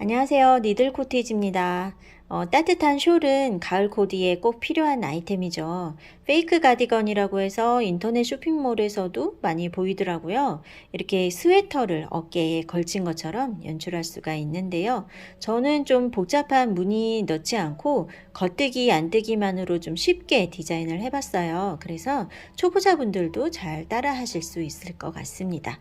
안녕하세요. 니들 코티지입니다. 따뜻한 숄은 가을 코디에 꼭 필요한 아이템이죠. 페이크 가디건이라고 해서 인터넷 쇼핑몰에서도 많이 보이더라고요. 이렇게 스웨터를 어깨에 걸친 것처럼 연출할 수가 있는데요. 저는 좀 복잡한 무늬 넣지 않고 겉뜨기, 안뜨기만으로 좀 쉽게 디자인을 해봤어요. 그래서 초보자분들도 잘 따라 하실 수 있을 것 같습니다.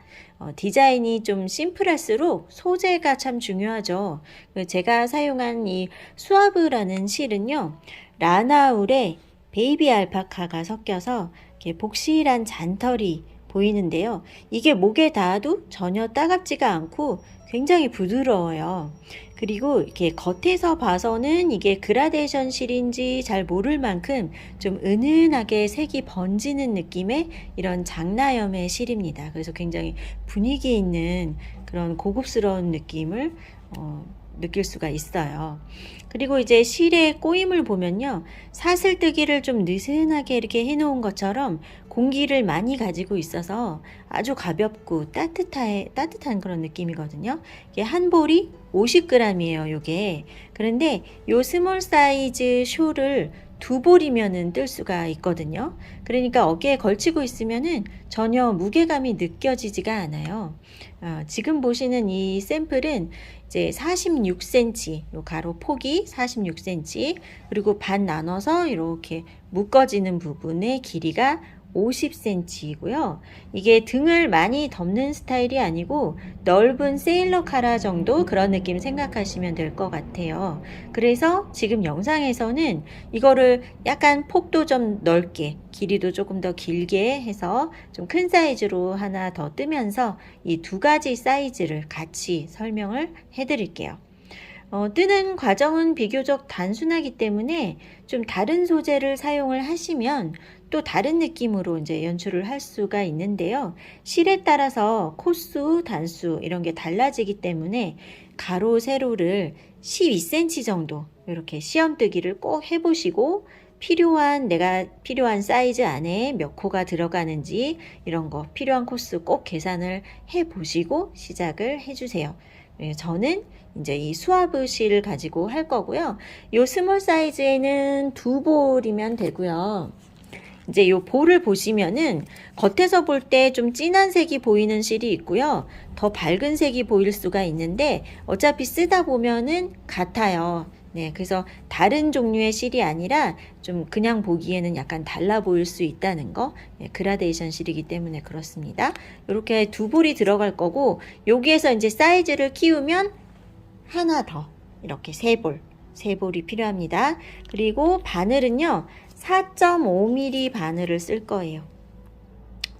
디자인이 좀 심플할수록 소재가 참 중요하죠. 제가 사용한 이 수아브라는 실은요, 라나울에 베이비 알파카가 섞여서 이렇게 복실한 잔털이 보이는데요. 이게 목에 닿아도 전혀 따갑지가 않고 굉장히 부드러워요. 그리고 이렇게 겉에서 봐서는 이게 그라데이션 실인지 잘 모를 만큼 좀 은은하게 색이 번지는 느낌의 이런 장나염의 실입니다. 그래서 굉장히 분위기 있는 그런 고급스러운 느낌을 느낄 수가 있어요. 그리고 이제 실의 꼬임을 보면요, 사슬뜨기를 좀 느슨하게 이렇게 해놓은 것처럼 공기를 많이 가지고 있어서 아주 가볍고 따뜻한 그런 느낌이거든요. 이게 한 볼이 50g이에요, 요게. 그런데 요 스몰 사이즈 숄을 두 볼이면은 뜰 수가 있거든요. 그러니까 어깨에 걸치고 있으면은 전혀 무게감이 느껴지지가 않아요. 지금 보시는 이 샘플은 이제 46cm, 요 가로 폭이 46cm, 그리고 반 나눠서 이렇게 묶어지는 부분의 길이가 50cm이고요. 이게 등을 많이 덮는 스타일이 아니고 넓은 세일러 카라 정도 그런 느낌 생각하시면 될 것 같아요. 그래서 지금 영상에서는 이거를 약간 폭도 좀 넓게, 길이도 조금 더 길게 해서 좀 큰 사이즈로 하나 더 뜨면서 이 두 가지 사이즈를 같이 설명을 해드릴게요. 뜨는 과정은 비교적 단순하기 때문에 좀 다른 소재를 사용을 하시면 또 다른 느낌으로 이제 연출을 할 수가 있는데요. 실에 따라서 코수, 단수 이런 게 달라지기 때문에 가로, 세로를 12cm 정도 이렇게 시험뜨기를 꼭 해보시고 내가 필요한 사이즈 안에 몇 코가 들어가는지 이런 거 필요한 코스 꼭 계산을 해보시고 시작을 해주세요. 저는 이제 이 수아브 실을 가지고 할 거고요. 요 스몰 사이즈에는 두 볼이면 되고요. 이제 요 볼을 보시면은 겉에서 볼 때 좀 진한 색이 보이는 실이 있고요. 더 밝은 색이 보일 수가 있는데 어차피 쓰다 보면은 같아요. 네, 그래서 다른 종류의 실이 아니라 좀 그냥 보기에는 약간 달라 보일 수 있다는 거. 네, 그라데이션 실이기 때문에 그렇습니다. 이렇게 두 볼이 들어갈 거고 여기에서 이제 사이즈를 키우면 하나 더 이렇게 세 볼이 필요합니다. 그리고 바늘은요 4.5mm 바늘을 쓸 거예요.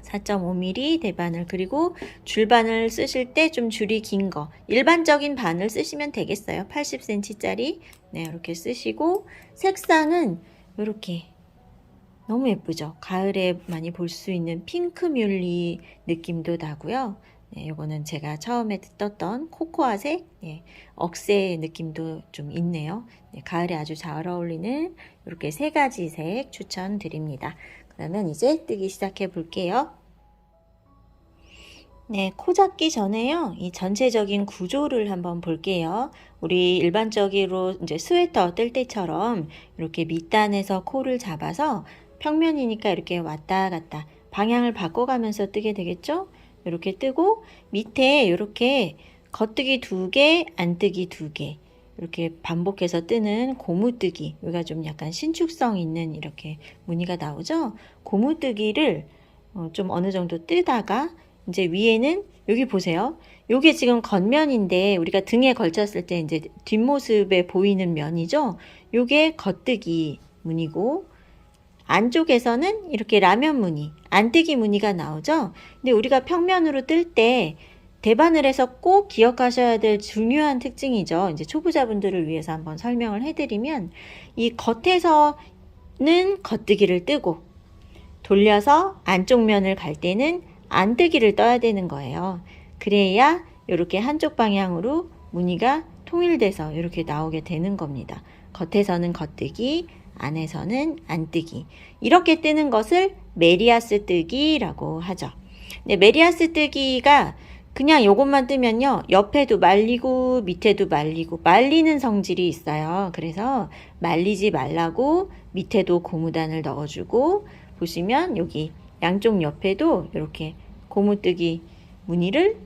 4.5mm 대바늘, 그리고 줄바늘 쓰실 때 좀 줄이 긴 거 일반적인 바늘 쓰시면 되겠어요. 80cm짜리 네, 이렇게 쓰시고 색상은 이렇게 너무 예쁘죠. 가을에 많이 볼 수 있는 핑크 뮬리 느낌도 나고요. 네, 이거는 제가 처음에 떴던 코코아색, 네, 억새 느낌도 좀 있네요. 네, 가을에 아주 잘 어울리는 이렇게 세 가지 색 추천드립니다. 그러면 이제 뜨기 시작해 볼게요. 네, 코 잡기 전에요. 이 전체적인 구조를 한번 볼게요. 우리 일반적으로 이제 스웨터 뜰 때처럼 이렇게 밑단에서 코를 잡아서 평면이니까 이렇게 왔다 갔다 방향을 바꿔가면서 뜨게 되겠죠? 이렇게 뜨고 밑에 이렇게 겉뜨기 2개, 안뜨기 2개 이렇게 반복해서 뜨는 고무뜨기, 여기가 좀 약간 신축성 있는 이렇게 무늬가 나오죠? 고무뜨기를 좀 어느 정도 뜨다가 이제 위에는 여기 보세요. 요게 지금 겉면인데 우리가 등에 걸쳤을 때 이제 뒷모습에 보이는 면이죠. 요게 겉뜨기 무늬고 안쪽에서는 이렇게 라면 무늬, 안뜨기 무늬가 나오죠. 근데 우리가 평면으로 뜰 때 대바늘에서 꼭 기억하셔야 될 중요한 특징이죠. 이제 초보자분들을 위해서 한번 설명을 해드리면 이 겉에서는 겉뜨기를 뜨고 돌려서 안쪽 면을 갈 때는 안뜨기를 떠야 되는 거예요. 그래야 이렇게 한쪽 방향으로 무늬가 통일돼서 이렇게 나오게 되는 겁니다. 겉에서는 겉뜨기, 안에서는 안뜨기. 이렇게 뜨는 것을 메리아스 뜨기라고 하죠. 네, 메리아스 뜨기가 그냥 요것만 뜨면요. 옆에도 말리고 밑에도 말리고 말리는 성질이 있어요. 그래서 말리지 말라고 밑에도 고무단을 넣어주고 보시면 여기 양쪽 옆에도 이렇게 고무뜨기 무늬를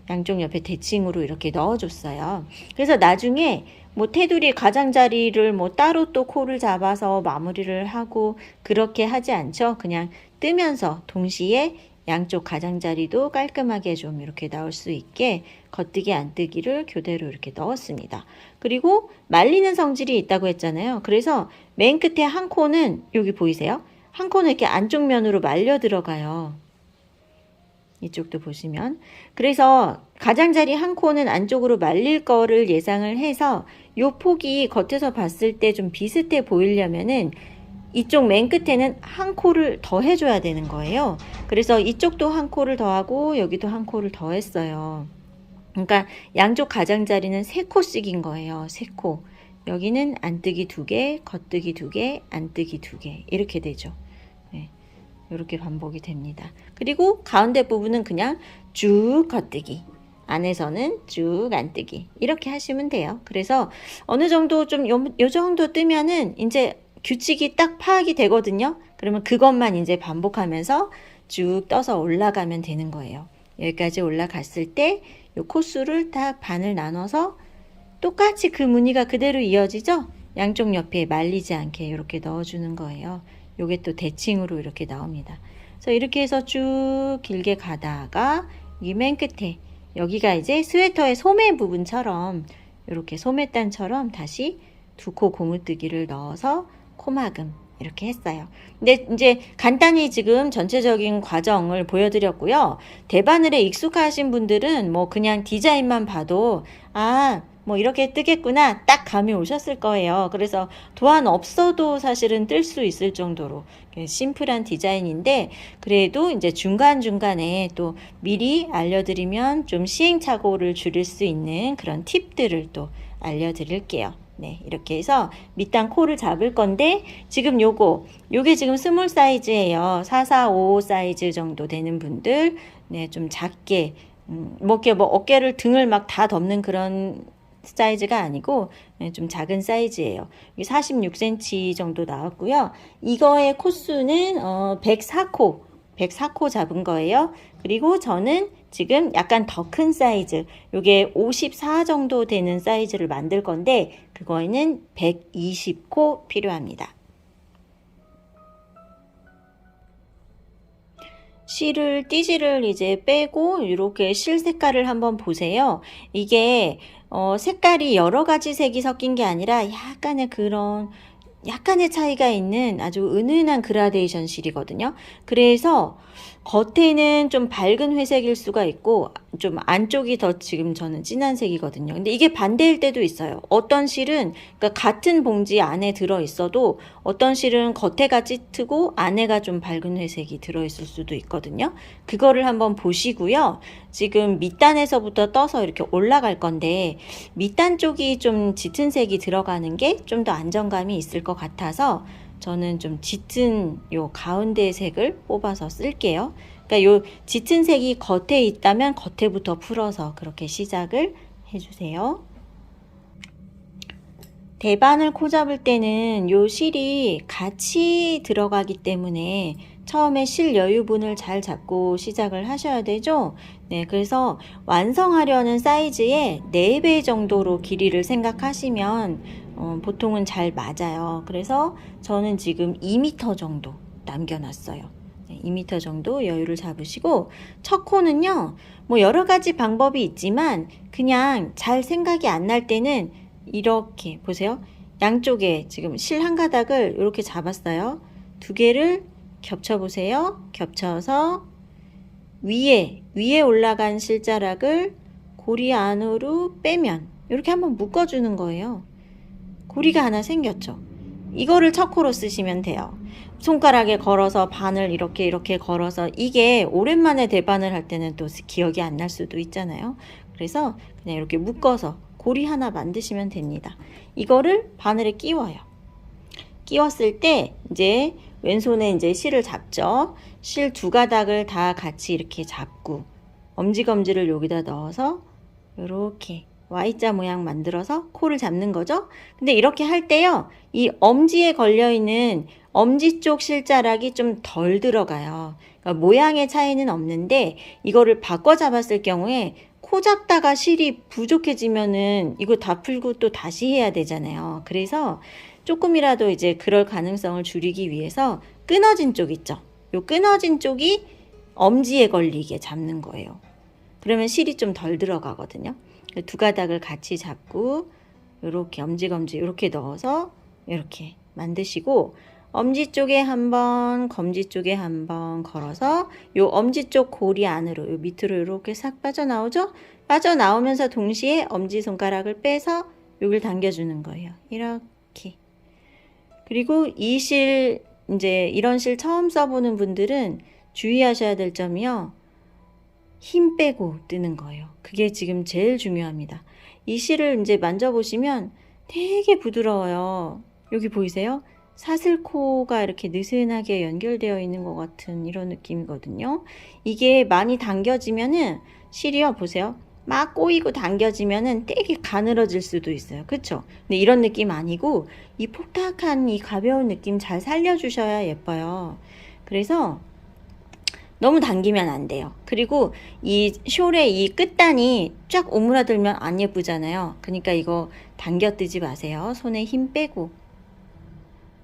양쪽 옆에 대칭으로 이렇게 넣어줬어요. 그래서 나중에 뭐 테두리 가장자리를 뭐 따로 또 코를 잡아서 마무리를 하고 그렇게 하지 않죠. 그냥 뜨면서 동시에 양쪽 가장자리도 깔끔하게 좀 이렇게 나올 수 있게 겉뜨기 안뜨기를 교대로 이렇게 넣었습니다. 그리고 말리는 성질이 있다고 했잖아요. 그래서 맨 끝에 한 코는 여기 보이세요? 한 코는 이렇게 안쪽 면으로 말려 들어가요. 이쪽도 보시면. 그래서 가장자리 한 코는 안쪽으로 말릴 거를 예상을 해서 요 폭이 겉에서 봤을 때 좀 비슷해 보이려면은 이쪽 맨 끝에는 한 코를 더 해줘야 되는 거예요. 그래서 이쪽도 한 코를 더하고 여기도 한 코를 더 했어요. 그러니까 양쪽 가장자리는 3코씩인 거예요. 3코. 여기는 안뜨기 2개, 겉뜨기 2개, 안뜨기 2개 이렇게 되죠. 네. 이렇게 반복이 됩니다. 그리고 가운데 부분은 그냥 쭉 겉뜨기, 안에서는 쭉 안뜨기 이렇게 하시면 돼요. 그래서 어느 정도 좀 요 정도 뜨면은 이제 규칙이 딱 파악이 되거든요. 그러면 그것만 이제 반복하면서 쭉 떠서 올라가면 되는 거예요. 여기까지 올라갔을 때 요 코수를 딱 반을 나눠서 똑같이 그 무늬가 그대로 이어지죠? 양쪽 옆에 말리지 않게 이렇게 넣어주는 거예요. 요게 또 대칭으로 이렇게 나옵니다. 그래서 이렇게 해서 쭉 길게 가다가 이 맨 끝에 여기가 이제 스웨터의 소매 부분처럼 이렇게 소매단처럼 다시 2코 고무뜨기를 넣어서 코막음 이렇게 했어요. 근데 이제 간단히 지금 전체적인 과정을 보여드렸고요. 대바늘에 익숙하신 분들은 뭐 그냥 디자인만 봐도 뭐 이렇게 뜨겠구나 딱 감이 오셨을 거예요. 그래서 도안 없어도 사실은 뜰 수 있을 정도로 심플한 디자인인데 그래도 이제 중간중간에 또 미리 알려드리면 좀 시행착오를 줄일 수 있는 그런 팁들을 또 알려드릴게요. 네, 이렇게 해서 밑단 코를 잡을 건데 지금 요게 지금 스몰 사이즈예요. 4455 사이즈 정도 되는 분들 네, 좀 작게 뭐 어깨를 등을 막 다 덮는 그런 사이즈가 아니고 네, 좀 작은 사이즈예요. 46cm 정도 나왔고요. 이거의 코수는 104코 잡은 거예요. 그리고 저는 지금 약간 더 큰 사이즈, 요게 54 정도 되는 사이즈를 만들 건데 그거에는 120코 필요합니다. 띠지를 이제 빼고 이렇게 실 색깔을 한번 보세요. 이게 색깔이 여러 가지 색이 섞인 게 아니라 약간의 차이가 있는 아주 은은한 그라데이션 실이거든요. 그래서 겉에는 좀 밝은 회색일 수가 있고 좀 안쪽이 더 지금 저는 진한 색이거든요. 근데 이게 반대일 때도 있어요. 어떤 실은 그러니까 같은 봉지 안에 들어 있어도 어떤 실은 겉에가 짙고 안에가 좀 밝은 회색이 들어 있을 수도 있거든요. 그거를 한번 보시고요. 지금 밑단에서부터 떠서 이렇게 올라갈 건데 밑단 쪽이 좀 짙은 색이 들어가는 게 좀 더 안정감이 있을 것 같아서 저는 좀 짙은 요 가운데 색을 뽑아서 쓸게요. 그러니까 요 짙은 색이 겉에 있다면 겉에부터 풀어서 그렇게 시작을 해주세요. 대바늘 코 잡을 때는 요 실이 같이 들어가기 때문에 처음에 실 여유분을 잘 잡고 시작을 하셔야 되죠. 네, 그래서 완성하려는 사이즈의 4배 정도로 길이를 생각하시면 보통은 잘 맞아요. 그래서 저는 지금 2m 정도 남겨놨어요. 네, 2m 정도 여유를 잡으시고 첫 코는요. 뭐 여러 가지 방법이 있지만 그냥 잘 생각이 안 날 때는 이렇게 보세요. 양쪽에 지금 실 한 가닥을 이렇게 잡았어요. 2개를 겹쳐 보세요. 겹쳐서 위에 올라간 실자락을 고리 안으로 빼면 이렇게 한번 묶어주는 거예요. 고리가 하나 생겼죠. 이거를 첫 코로 쓰시면 돼요. 손가락에 걸어서 바늘 이렇게 걸어서 이게 오랜만에 대바늘 할 때는 또 기억이 안 날 수도 있잖아요. 그래서 그냥 이렇게 묶어서 고리 하나 만드시면 됩니다. 이거를 바늘에 끼워요. 끼웠을 때 이제 왼손에 이제 실을 잡죠. 실 2가닥을 다 같이 이렇게 잡고 엄지검지를 여기다 넣어서 이렇게 Y자 모양 만들어서 코를 잡는 거죠. 근데 이렇게 할 때요, 이 엄지에 걸려있는 엄지 쪽 실자락이 좀 덜 들어가요. 그러니까 모양의 차이는 없는데 이거를 바꿔 잡았을 경우에 코 잡다가 실이 부족해지면은 이거 다 풀고 또 다시 해야 되잖아요. 그래서 조금이라도 이제 그럴 가능성을 줄이기 위해서 끊어진 쪽 있죠. 요 끊어진 쪽이 엄지에 걸리게 잡는 거예요. 그러면 실이 좀 덜 들어가거든요. 두 가닥을 같이 잡고 이렇게 엄지검지 이렇게 넣어서 이렇게 만드시고, 엄지 쪽에 한번, 검지 쪽에 한번 걸어서 요 엄지 쪽 고리 안으로, 요 밑으로 이렇게 싹 빠져나오죠? 빠져나오면서 동시에 엄지손가락을 빼서 여길 당겨주는 거예요. 이렇게. 그리고 이 실, 이제 이런 실 처음 써보는 분들은 주의하셔야 될 점이요, 힘 빼고 뜨는 거예요. 그게 지금 제일 중요합니다. 이 실을 이제 만져보시면 되게 부드러워요. 여기 보이세요? 사슬코가 이렇게 느슨하게 연결되어 있는 것 같은 이런 느낌이거든요. 이게 많이 당겨지면은 실이요, 보세요. 막 꼬이고 당겨지면은 되게 가늘어질 수도 있어요. 그쵸? 근데 이런 느낌 아니고 이 폭탁한 이 가벼운 느낌 잘 살려주셔야 예뻐요. 그래서 너무 당기면 안 돼요. 그리고 이 숄의 이 끝단이 쫙 오므라들면 안 예쁘잖아요. 그러니까 이거 당겨 뜨지 마세요. 손에 힘 빼고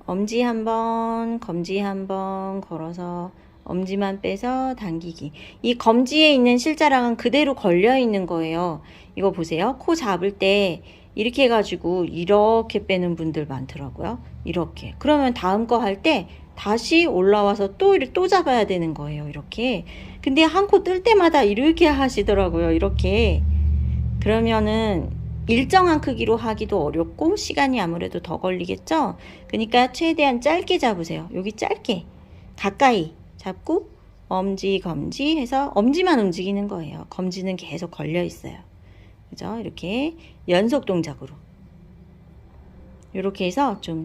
엄지 한번, 검지 한번 걸어서 엄지만 빼서 당기기. 이 검지에 있는 실자락은 그대로 걸려 있는 거예요. 이거 보세요. 코 잡을 때 이렇게 해가지고 이렇게 빼는 분들 많더라고요. 이렇게. 그러면 다음 거 할 때 다시 올라와서 또 잡아야 되는 거예요. 이렇게. 근데 한 코 뜰 때마다 이렇게 하시더라고요. 이렇게. 그러면은 일정한 크기로 하기도 어렵고 시간이 아무래도 더 걸리겠죠. 그러니까 최대한 짧게 잡으세요. 여기 짧게 가까이 잡고 엄지 검지 해서 엄지만 움직이는 거예요. 검지는 계속 걸려 있어요. 그죠? 이렇게 연속 동작으로 이렇게 해서 좀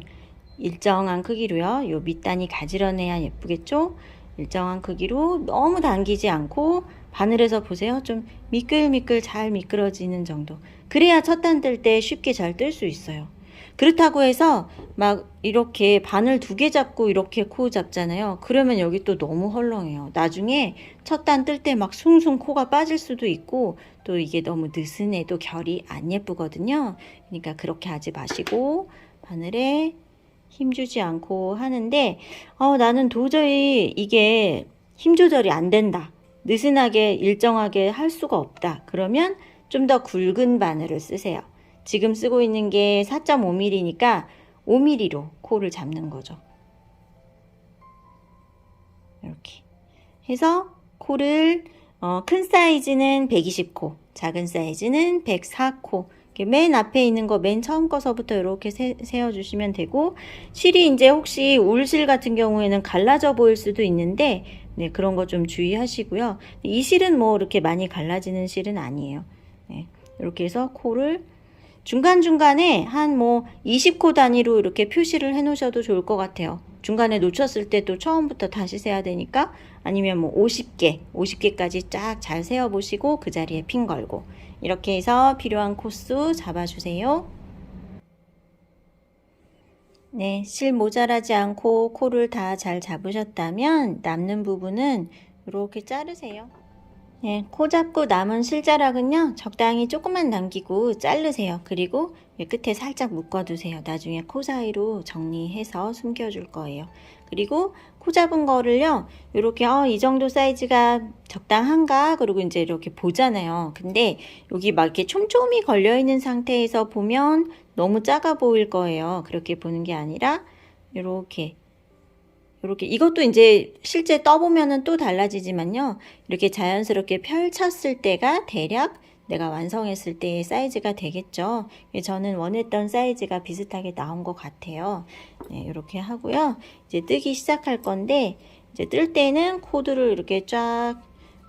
일정한 크기로요. 요 밑단이 가지런해야 예쁘겠죠? 일정한 크기로 너무 당기지 않고 바늘에서 보세요. 좀 미끌미끌 잘 미끄러지는 정도. 그래야 첫 단 뜰 때 쉽게 잘 뜰 수 있어요. 그렇다고 해서 막 이렇게 바늘 2개 잡고 이렇게 코 잡잖아요. 그러면 여기 또 너무 헐렁해요. 나중에 첫 단 뜰 때 막 숭숭 코가 빠질 수도 있고 또 이게 너무 느슨해도 결이 안 예쁘거든요. 그러니까 그렇게 하지 마시고 바늘에 힘주지 않고 하는데 나는 도저히 이게 힘 조절이 안 된다. 느슨하게 일정하게 할 수가 없다. 그러면 좀 더 굵은 바늘을 쓰세요. 지금 쓰고 있는 게 4.5mm니까 5mm로 코를 잡는 거죠. 이렇게 해서 코를 큰 사이즈는 120코, 작은 사이즈는 104코. 맨 앞에 있는 거 맨 처음 거서부터 이렇게 세워주시면 되고, 실이 이제 혹시 울실 같은 경우에는 갈라져 보일 수도 있는데 네, 그런 거 좀 주의하시고요. 이 실은 뭐 이렇게 많이 갈라지는 실은 아니에요. 네, 이렇게 해서 코를 중간중간에 한 뭐 20코 단위로 이렇게 표시를 해 놓으셔도 좋을 것 같아요. 중간에 놓쳤을 때 또 처음부터 다시 세야 되니까, 아니면 뭐 50개까지 쫙 잘 세어 보시고 그 자리에 핀 걸고 이렇게 해서 필요한 코수 잡아주세요. 네, 실 모자라지 않고 코를 다 잘 잡으셨다면 남는 부분은 이렇게 자르세요. 네, 코 잡고 남은 실자락은요, 적당히 조금만 남기고 자르세요. 그리고 끝에 살짝 묶어두세요. 나중에 코 사이로 정리해서 숨겨줄 거예요. 그리고 코 잡은 거를요, 이렇게 이 정도 사이즈가 적당한가? 그리고 이제 이렇게 보잖아요. 근데 여기 막 이렇게 촘촘히 걸려있는 상태에서 보면 너무 작아 보일 거예요. 그렇게 보는 게 아니라 이렇게 이것도 이제 실제 떠보면은 또 달라지지만요. 이렇게 자연스럽게 펼쳤을 때가 대략 내가 완성했을 때의 사이즈가 되겠죠. 저는 원했던 사이즈가 비슷하게 나온 것 같아요. 네, 이렇게 하고요. 이제 뜨기 시작할 건데, 이제 뜰 때는 코드를 이렇게 쫙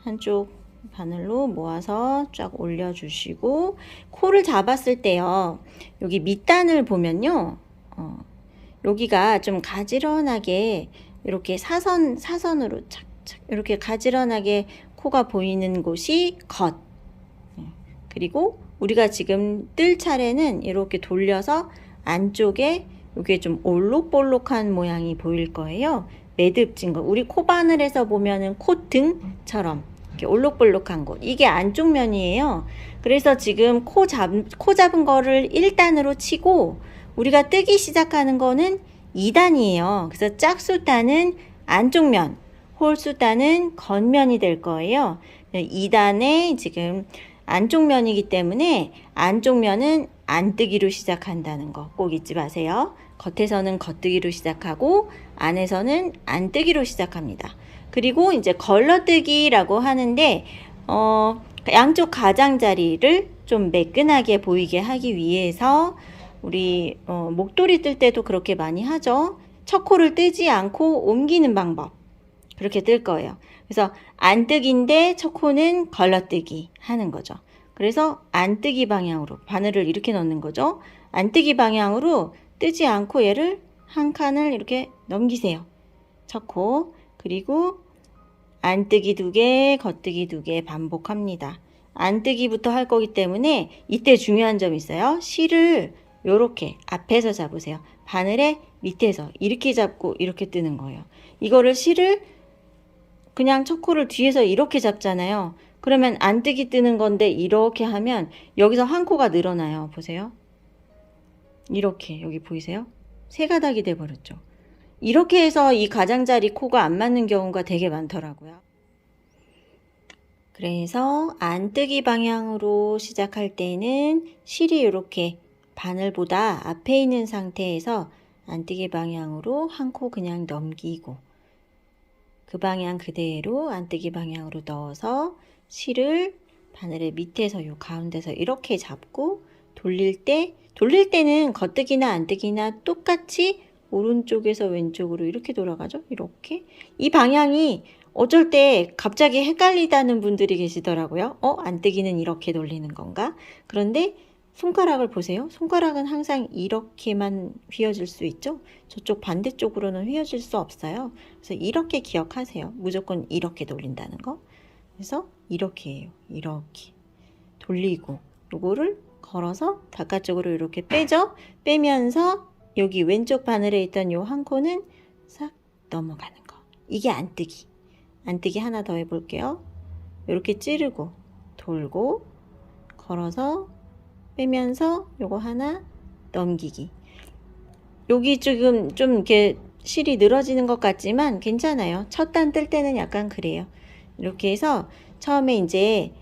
한쪽 바늘로 모아서 쫙 올려주시고, 코를 잡았을 때요. 여기 밑단을 보면요. 여기가 좀 가지런하게 이렇게 사선으로 착착 이렇게 가지런하게 코가 보이는 곳이 겉. 그리고 우리가 지금 뜰 차례는 이렇게 돌려서 안쪽에 이게 좀 올록볼록한 모양이 보일 거예요. 매듭진 거. 우리 코바늘에서 보면은 콧등처럼 이렇게 올록볼록한 곳. 이게 안쪽 면이에요. 그래서 지금 코 잡은 거를 1단으로 치고 우리가 뜨기 시작하는 거는 2단이에요. 그래서 짝수단은 안쪽 면, 홀수단은 겉면이 될 거예요. 2단에 지금 안쪽 면이기 때문에 안쪽 면은 안뜨기로 시작한다는 거 꼭 잊지 마세요. 겉에서는 겉뜨기로 시작하고 안에서는 안뜨기로 시작합니다. 그리고 이제 걸러뜨기라고 하는데 양쪽 가장자리를 좀 매끈하게 보이게 하기 위해서 우리 목도리 뜰 때도 그렇게 많이 하죠. 첫 코를 뜨지 않고 옮기는 방법. 그렇게 뜰 거예요. 그래서 안뜨기인데 첫 코는 걸러뜨기 하는 거죠. 그래서 안뜨기 방향으로 바늘을 이렇게 넣는 거죠. 안뜨기 방향으로 뜨지 않고 얘를 한 칸을 이렇게 넘기세요. 첫 코. 그리고 안뜨기 2개, 겉뜨기 2개 반복합니다. 안뜨기부터 할 거기 때문에 이때 중요한 점이 있어요. 실을 요렇게 앞에서 잡으세요. 바늘의 밑에서 이렇게 잡고 이렇게 뜨는 거예요. 이거를 실을 그냥 첫 코를 뒤에서 이렇게 잡잖아요. 그러면 안뜨기 뜨는 건데 이렇게 하면 여기서 한 코가 늘어나요. 보세요. 이렇게 여기 보이세요? 세 가닥이 돼 버렸죠. 이렇게 해서 이 가장자리 코가 안 맞는 경우가 되게 많더라고요. 그래서 안뜨기 방향으로 시작할 때는 실이 이렇게 바늘보다 앞에 있는 상태에서 안뜨기 방향으로 한 코 그냥 넘기고 그 방향 그대로 안뜨기 방향으로 넣어서 실을 바늘의 밑에서 요 가운데서 이렇게 잡고 돌릴 때는 겉뜨기나 안뜨기나 똑같이 오른쪽에서 왼쪽으로 이렇게 돌아가죠. 이렇게. 이 방향이 어쩔 때 갑자기 헷갈리다는 분들이 계시더라고요. 안뜨기는 이렇게 돌리는 건가? 그런데 손가락을 보세요. 손가락은 항상 이렇게만 휘어질 수 있죠. 저쪽 반대쪽으로는 휘어질 수 없어요. 그래서 이렇게 기억하세요. 무조건 이렇게 돌린다는 거. 그래서 이렇게 해요. 이렇게 돌리고 요거를 걸어서 바깥쪽으로 이렇게 빼죠. 빼면서 여기 왼쪽 바늘에 있던 요 한 코는 싹 넘어가는 거. 이게 안뜨기. 안뜨기 하나 더 해볼게요. 이렇게 찌르고 돌고 걸어서 빼면서 요거 하나 넘기기. 여기 지금 좀 이렇게 실이 늘어지는 것 같지만 괜찮아요. 첫 단 뜰 때는 약간 그래요. 이렇게 해서 처음에 이제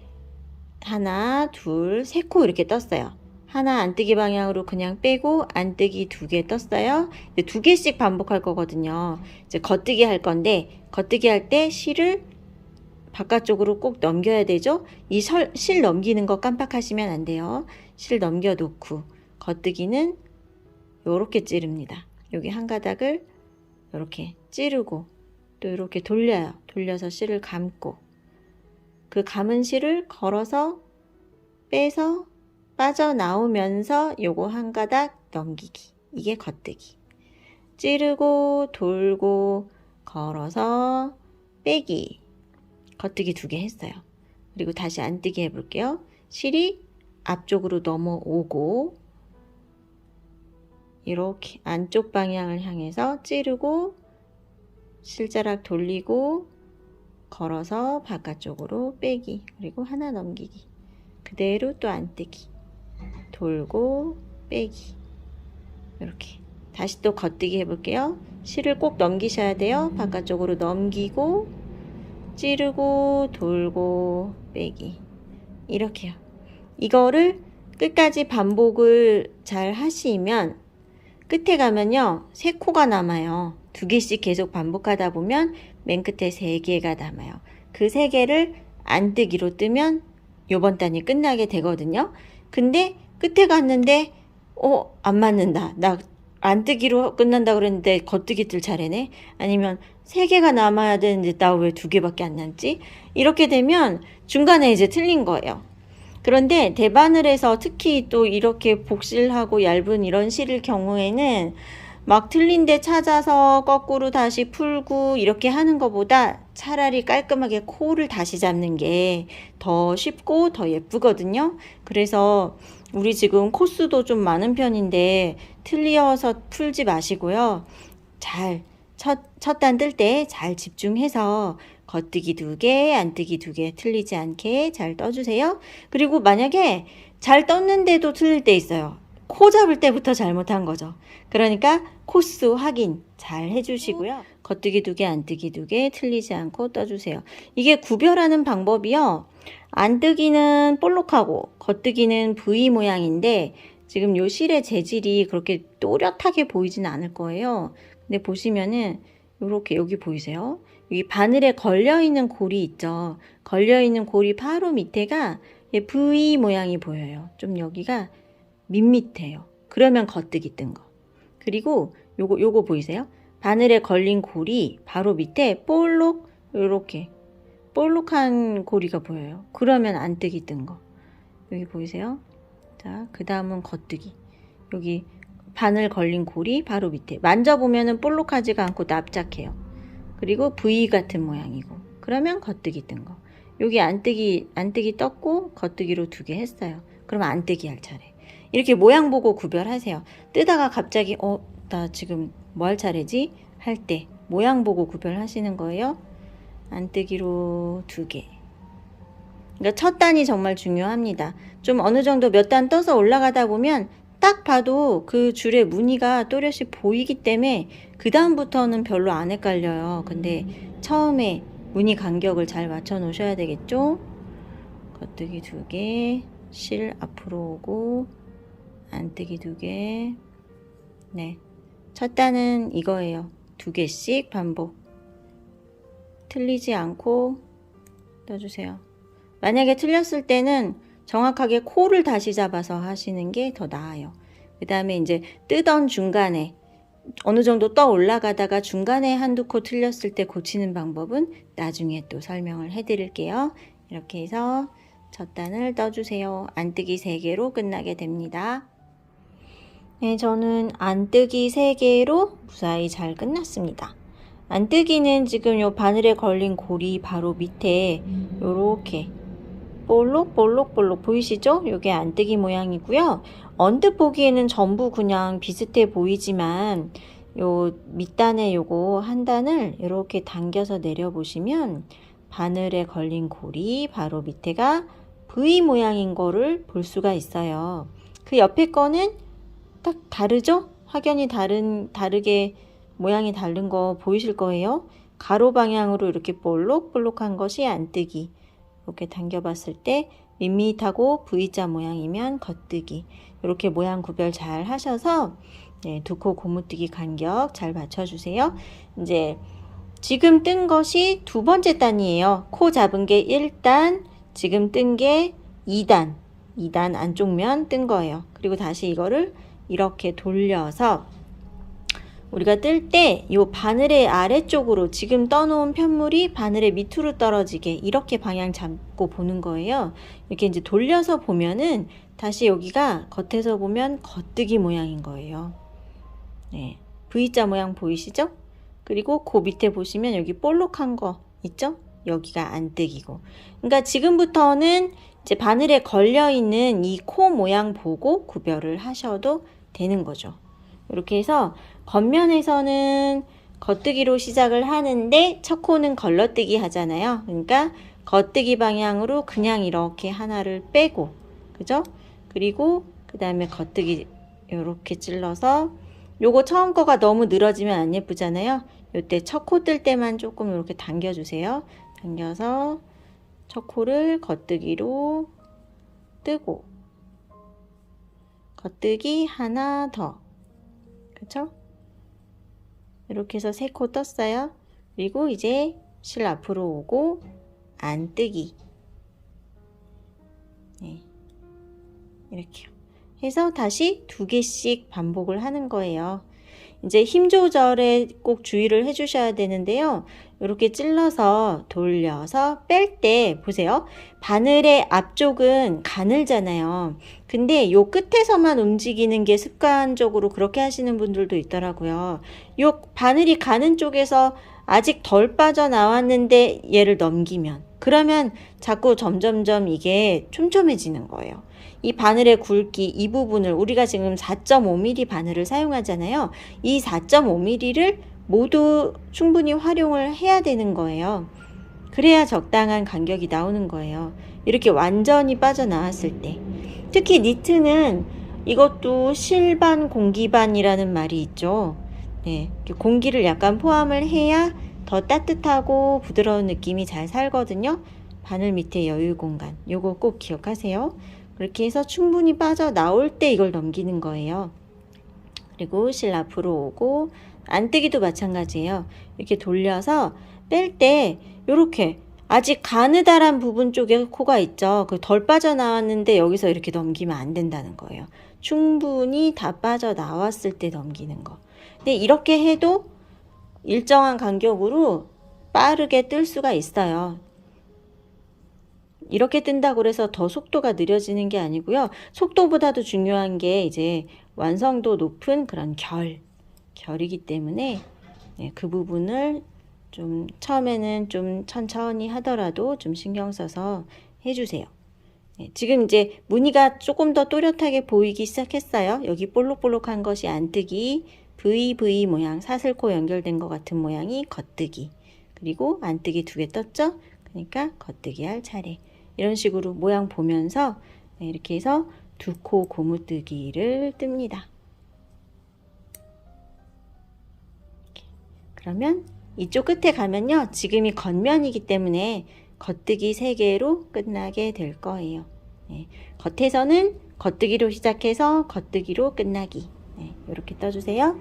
하나, 둘, 세 코 이렇게 떴어요. 하나 안뜨기 방향으로 그냥 빼고 안뜨기 2개 떴어요. 2개씩 반복할 거거든요. 이제 겉뜨기 할 건데 겉뜨기 할 때 실을 바깥쪽으로 꼭 넘겨야 되죠. 이 실 넘기는 거 깜빡하시면 안 돼요. 실 넘겨 놓고 겉뜨기는 요렇게 찌릅니다. 여기 한 가닥을 요렇게 찌르고 또 이렇게 돌려요. 돌려서 실을 감고 그 감은 실을 걸어서 빼서 빠져나오면서 요거 한 가닥 넘기기. 이게 겉뜨기. 찌르고 돌고 걸어서 빼기. 겉뜨기 2개 했어요. 그리고 다시 안뜨기 해볼게요. 실이 앞쪽으로 넘어오고 이렇게 안쪽 방향을 향해서 찌르고 실자락 돌리고 걸어서 바깥쪽으로 빼기. 그리고 하나 넘기기. 그대로 또 안뜨기. 돌고 빼기. 이렇게 다시 또 겉뜨기 해볼게요. 실을 꼭 넘기셔야 돼요. 바깥쪽으로 넘기고 찌르고 돌고 빼기. 이렇게요. 이거를 끝까지 반복을 잘 하시면 끝에 가면요 3코가 남아요. 2개씩 계속 반복하다 보면 맨 끝에 3개가 남아요. 그 3개를 안뜨기로 뜨면 요번 단이 끝나게 되거든요. 근데 끝에 갔는데 안 맞는다. 나 안뜨기로 끝난다 그랬는데 겉뜨기 뜰 차례네. 아니면 3개가 남아야 되는데 나 왜 2개밖에 안 남지? 이렇게 되면 중간에 이제 틀린 거예요. 그런데 대바늘에서 특히 또 이렇게 복실하고 얇은 이런 실일 경우에는 막 틀린 데 찾아서 거꾸로 다시 풀고 이렇게 하는 것보다 차라리 깔끔하게 코를 다시 잡는 게 더 쉽고 더 예쁘거든요. 그래서 우리 지금 코수도 좀 많은 편인데 틀려서 풀지 마시고요. 잘 첫 단 뜰 때 잘 집중해서 겉뜨기 2개, 안뜨기 2개 틀리지 않게 잘 떠주세요. 그리고 만약에 잘 떴는데도 틀릴 때 있어요. 코 잡을 때부터 잘못한 거죠. 그러니까 코수 확인 잘 해주시고요. 겉뜨기 2개, 안뜨기 2개 틀리지 않고 떠주세요. 이게 구별하는 방법이요. 안뜨기는 볼록하고 겉뜨기는 V 모양인데 지금 요 실의 재질이 그렇게 또렷하게 보이진 않을 거예요. 근데 보시면은 요렇게 여기 보이세요? 여기 바늘에 걸려있는 골이 있죠. 걸려있는 골이 바로 밑에가 V 모양이 보여요. 좀 여기가 밋밋해요. 그러면 겉뜨기 뜬 거. 그리고 요거 보이세요? 바늘에 걸린 골이 바로 밑에 볼록 요렇게 볼록한 고리가 보여요. 그러면 안뜨기 뜬 거. 여기 보이세요? 자, 그 다음은 겉뜨기. 여기 바늘 걸린 골이 바로 밑에. 만져보면은 볼록하지가 않고 납작해요. 그리고 V 같은 모양이고. 그러면 겉뜨기 뜬 거. 여기 안뜨기 떴고 겉뜨기로 2개 했어요. 그러면 안뜨기 할 차례. 이렇게 모양 보고 구별하세요. 뜨다가 갑자기 나 지금 뭐 할 차례지? 할 때 모양 보고 구별하시는 거예요. 안뜨기로 2개. 그러니까 첫 단이 정말 중요합니다. 좀 어느 정도 몇 단 떠서 올라가다 보면 딱 봐도 그 줄의 무늬가 또렷이 보이기 때문에 그 다음부터는 별로 안 헷갈려요. 근데 처음에 무늬 간격을 잘 맞춰 놓으셔야 되겠죠? 겉뜨기 2개, 실 앞으로 오고 안뜨기 2개. 네, 첫 단은 이거예요. 2개씩 반복. 틀리지 않고 떠주세요. 만약에 틀렸을 때는 정확하게 코를 다시 잡아서 하시는 게 더 나아요. 그 다음에 이제 뜨던 중간에 어느 정도 떠 올라가다가 중간에 한두 코 틀렸을 때 고치는 방법은 나중에 또 설명을 해 드릴게요. 이렇게 해서 첫 단을 떠주세요. 안뜨기 3개로 끝나게 됩니다. 네, 저는 안뜨기 3개로 무사히 잘 끝났습니다. 안뜨기는 지금 요 바늘에 걸린 골이 바로 밑에 요렇게 볼록 보이시죠? 요게 안뜨기 모양이고요. 언뜻 보기에는 전부 그냥 비슷해 보이지만 요 밑단에 요거 한 단을 이렇게 당겨서 내려보시면 바늘에 걸린 골이 바로 밑에가 V 모양인 거를 볼 수가 있어요. 그 옆에 거는 딱 다르죠? 확연히 다르게 모양이 다른 거 보이실 거예요. 가로 방향으로 이렇게 볼록볼록한 것이 안뜨기. 이렇게 당겨봤을 때 밋밋하고 V자 모양이면 겉뜨기. 이렇게 모양 구별 잘 하셔서 네, 2코 고무뜨기 간격 잘 맞춰주세요. 이제 지금 뜬 것이 2번째 단이에요. 코 잡은 게 1단, 지금 뜬 게 2단. 2단 안쪽 면 뜬 거예요. 그리고 다시 이거를 이렇게 돌려서 우리가 뜰 때 이 바늘의 아래쪽으로 지금 떠놓은 편물이 바늘의 밑으로 떨어지게 이렇게 방향 잡고 보는 거예요. 이렇게 이제 돌려서 보면은 다시 여기가 겉에서 보면 겉뜨기 모양인 거예요. 네, V자 모양 보이시죠? 그리고 그 밑에 보시면 여기 볼록한 거 있죠? 여기가 안뜨기고. 그러니까 지금부터는 이제 바늘에 걸려 있는 이 코 모양 보고 구별을 하셔도 되는 거죠. 이렇게 해서 겉면에서는 겉뜨기로 시작을 하는데 첫 코는 걸러뜨기 하잖아요. 그러니까 겉뜨기 방향으로 그냥 이렇게 하나를 빼고, 그죠? 그리고 그 다음에 겉뜨기 이렇게 찔러서 요거 처음 거가 너무 늘어지면 안 예쁘잖아요. 요때 첫 코 뜰 때만 조금 이렇게 당겨주세요. 당겨서 첫 코를 겉뜨기로 뜨고 겉뜨기 하나 더, 그쵸? 이렇게 해서 3코 떴어요. 그리고 이제 실 앞으로 오고 안뜨기. 네, 이렇게요. 해서 다시 2개씩 반복을 하는 거예요. 이제 힘 조절에 꼭 주의를 해 주셔야 되는데요. 이렇게 찔러서 돌려서 뺄 때 보세요. 바늘의 앞쪽은 가늘잖아요. 근데 요 끝에서만 움직이는 게 습관적으로 그렇게 하시는 분들도 있더라고요. 요 바늘이 가는 쪽에서 아직 덜 빠져나왔는데 얘를 넘기면, 그러면 자꾸 점점점 이게 촘촘해지는 거예요. 이 바늘의 굵기, 이 부분을 우리가 지금 4.5mm 바늘을 사용하잖아요. 이 4.5mm를 모두 충분히 활용을 해야 되는 거예요. 그래야 적당한 간격이 나오는 거예요. 이렇게 완전히 빠져나왔을 때. 특히 니트는 이것도 실반 공기반이라는 말이 있죠. 네, 공기를 약간 포함을 해야 더 따뜻하고 부드러운 느낌이 잘 살거든요. 바늘 밑에 여유 공간, 요거 꼭 기억하세요. 그렇게 해서 충분히 빠져나올 때 이걸 넘기는 거예요. 그리고 실 앞으로 오고, 안뜨기도 마찬가지예요. 이렇게 돌려서 뺄 때 요렇게 아직 가느다란 부분 쪽에 코가 있죠. 그 덜 빠져나왔는데 여기서 이렇게 넘기면 안 된다는 거예요. 충분히 다 빠져나왔을 때 넘기는 거. 근데 이렇게 해도 일정한 간격으로 빠르게 뜰 수가 있어요. 이렇게 뜬다고 해서 더 속도가 느려지는 게 아니고요. 속도보다도 중요한 게 이제 완성도 높은 그런 결이기 때문에 그 부분을 좀 처음에는 좀 천천히 하더라도 좀 신경 써서 해주세요. 지금 이제 무늬가 조금 더 또렷하게 보이기 시작했어요. 여기 볼록볼록한 것이 안뜨기, VV 모양, 사슬코 연결된 것 같은 모양이 겉뜨기, 그리고 안뜨기 2개 떴죠? 그러니까 겉뜨기 할 차례. 이런 식으로 모양 보면서 이렇게 해서 2코 고무뜨기를 뜹니다. 그러면 이쪽 끝에 가면요, 지금이 겉면이기 때문에 겉뜨기 3개로 끝나게 될 거예요. 겉에서는 겉뜨기로 시작해서 겉뜨기로 끝나기. 이렇게 떠주세요.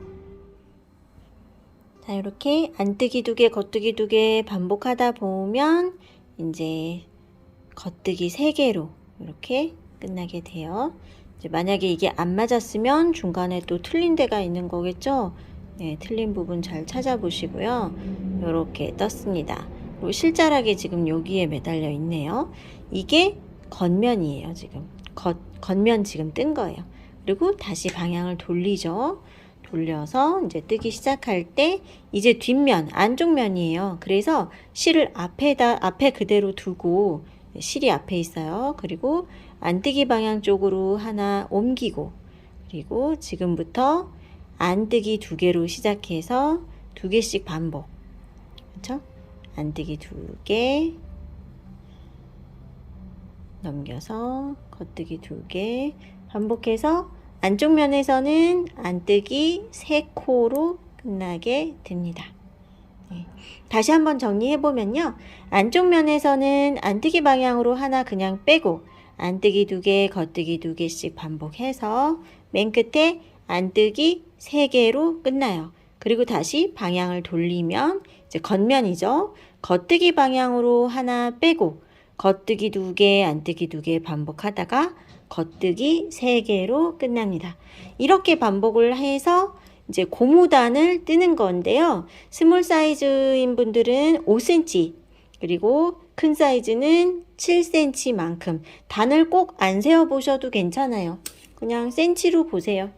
자, 이렇게 안뜨기 2개, 겉뜨기 2개 반복하다 보면 이제 겉뜨기 3개로 이렇게 끝나게 돼요. 이제 만약에 이게 안 맞았으면 중간에 또 틀린 데가 있는 거겠죠? 네, 틀린 부분 잘 찾아보시고요. 이렇게 떴습니다. 그리고 실자락이 지금 여기에 매달려 있네요. 이게 겉면이에요. 지금 겉면 지금 뜬 거예요. 그리고 다시 방향을 돌리죠. 돌려서 이제 뜨기 시작할 때 이제 뒷면, 안쪽 면이에요. 그래서 실을 앞에 그대로 두고, 실이 앞에 있어요. 그리고 안뜨기 방향 쪽으로 하나 옮기고, 그리고 지금부터 안뜨기 2개로 시작해서 2개씩 반복. 그렇죠? 안뜨기 2개 넘겨서 겉뜨기 2개 반복해서 안쪽 면에서는 안뜨기 3코로 끝나게 됩니다. 다시 한번 정리해 보면요, 안쪽 면에서는 안뜨기 방향으로 하나 그냥 빼고 안뜨기 2개, 겉뜨기 2개씩 반복해서 맨 끝에 안뜨기 3개로 끝나요. 그리고 다시 방향을 돌리면 이제 겉면이죠. 겉뜨기 방향으로 하나 빼고 겉뜨기 2개, 안뜨기 2개 반복하다가 겉뜨기 3개로 끝납니다. 이렇게 반복을 해서 이제 고무단을 뜨는 건데요. 스몰 사이즈인 분들은 5cm, 그리고 큰 사이즈는 7cm만큼 단을 꼭 안 세어 보셔도 괜찮아요. 그냥 cm로 보세요.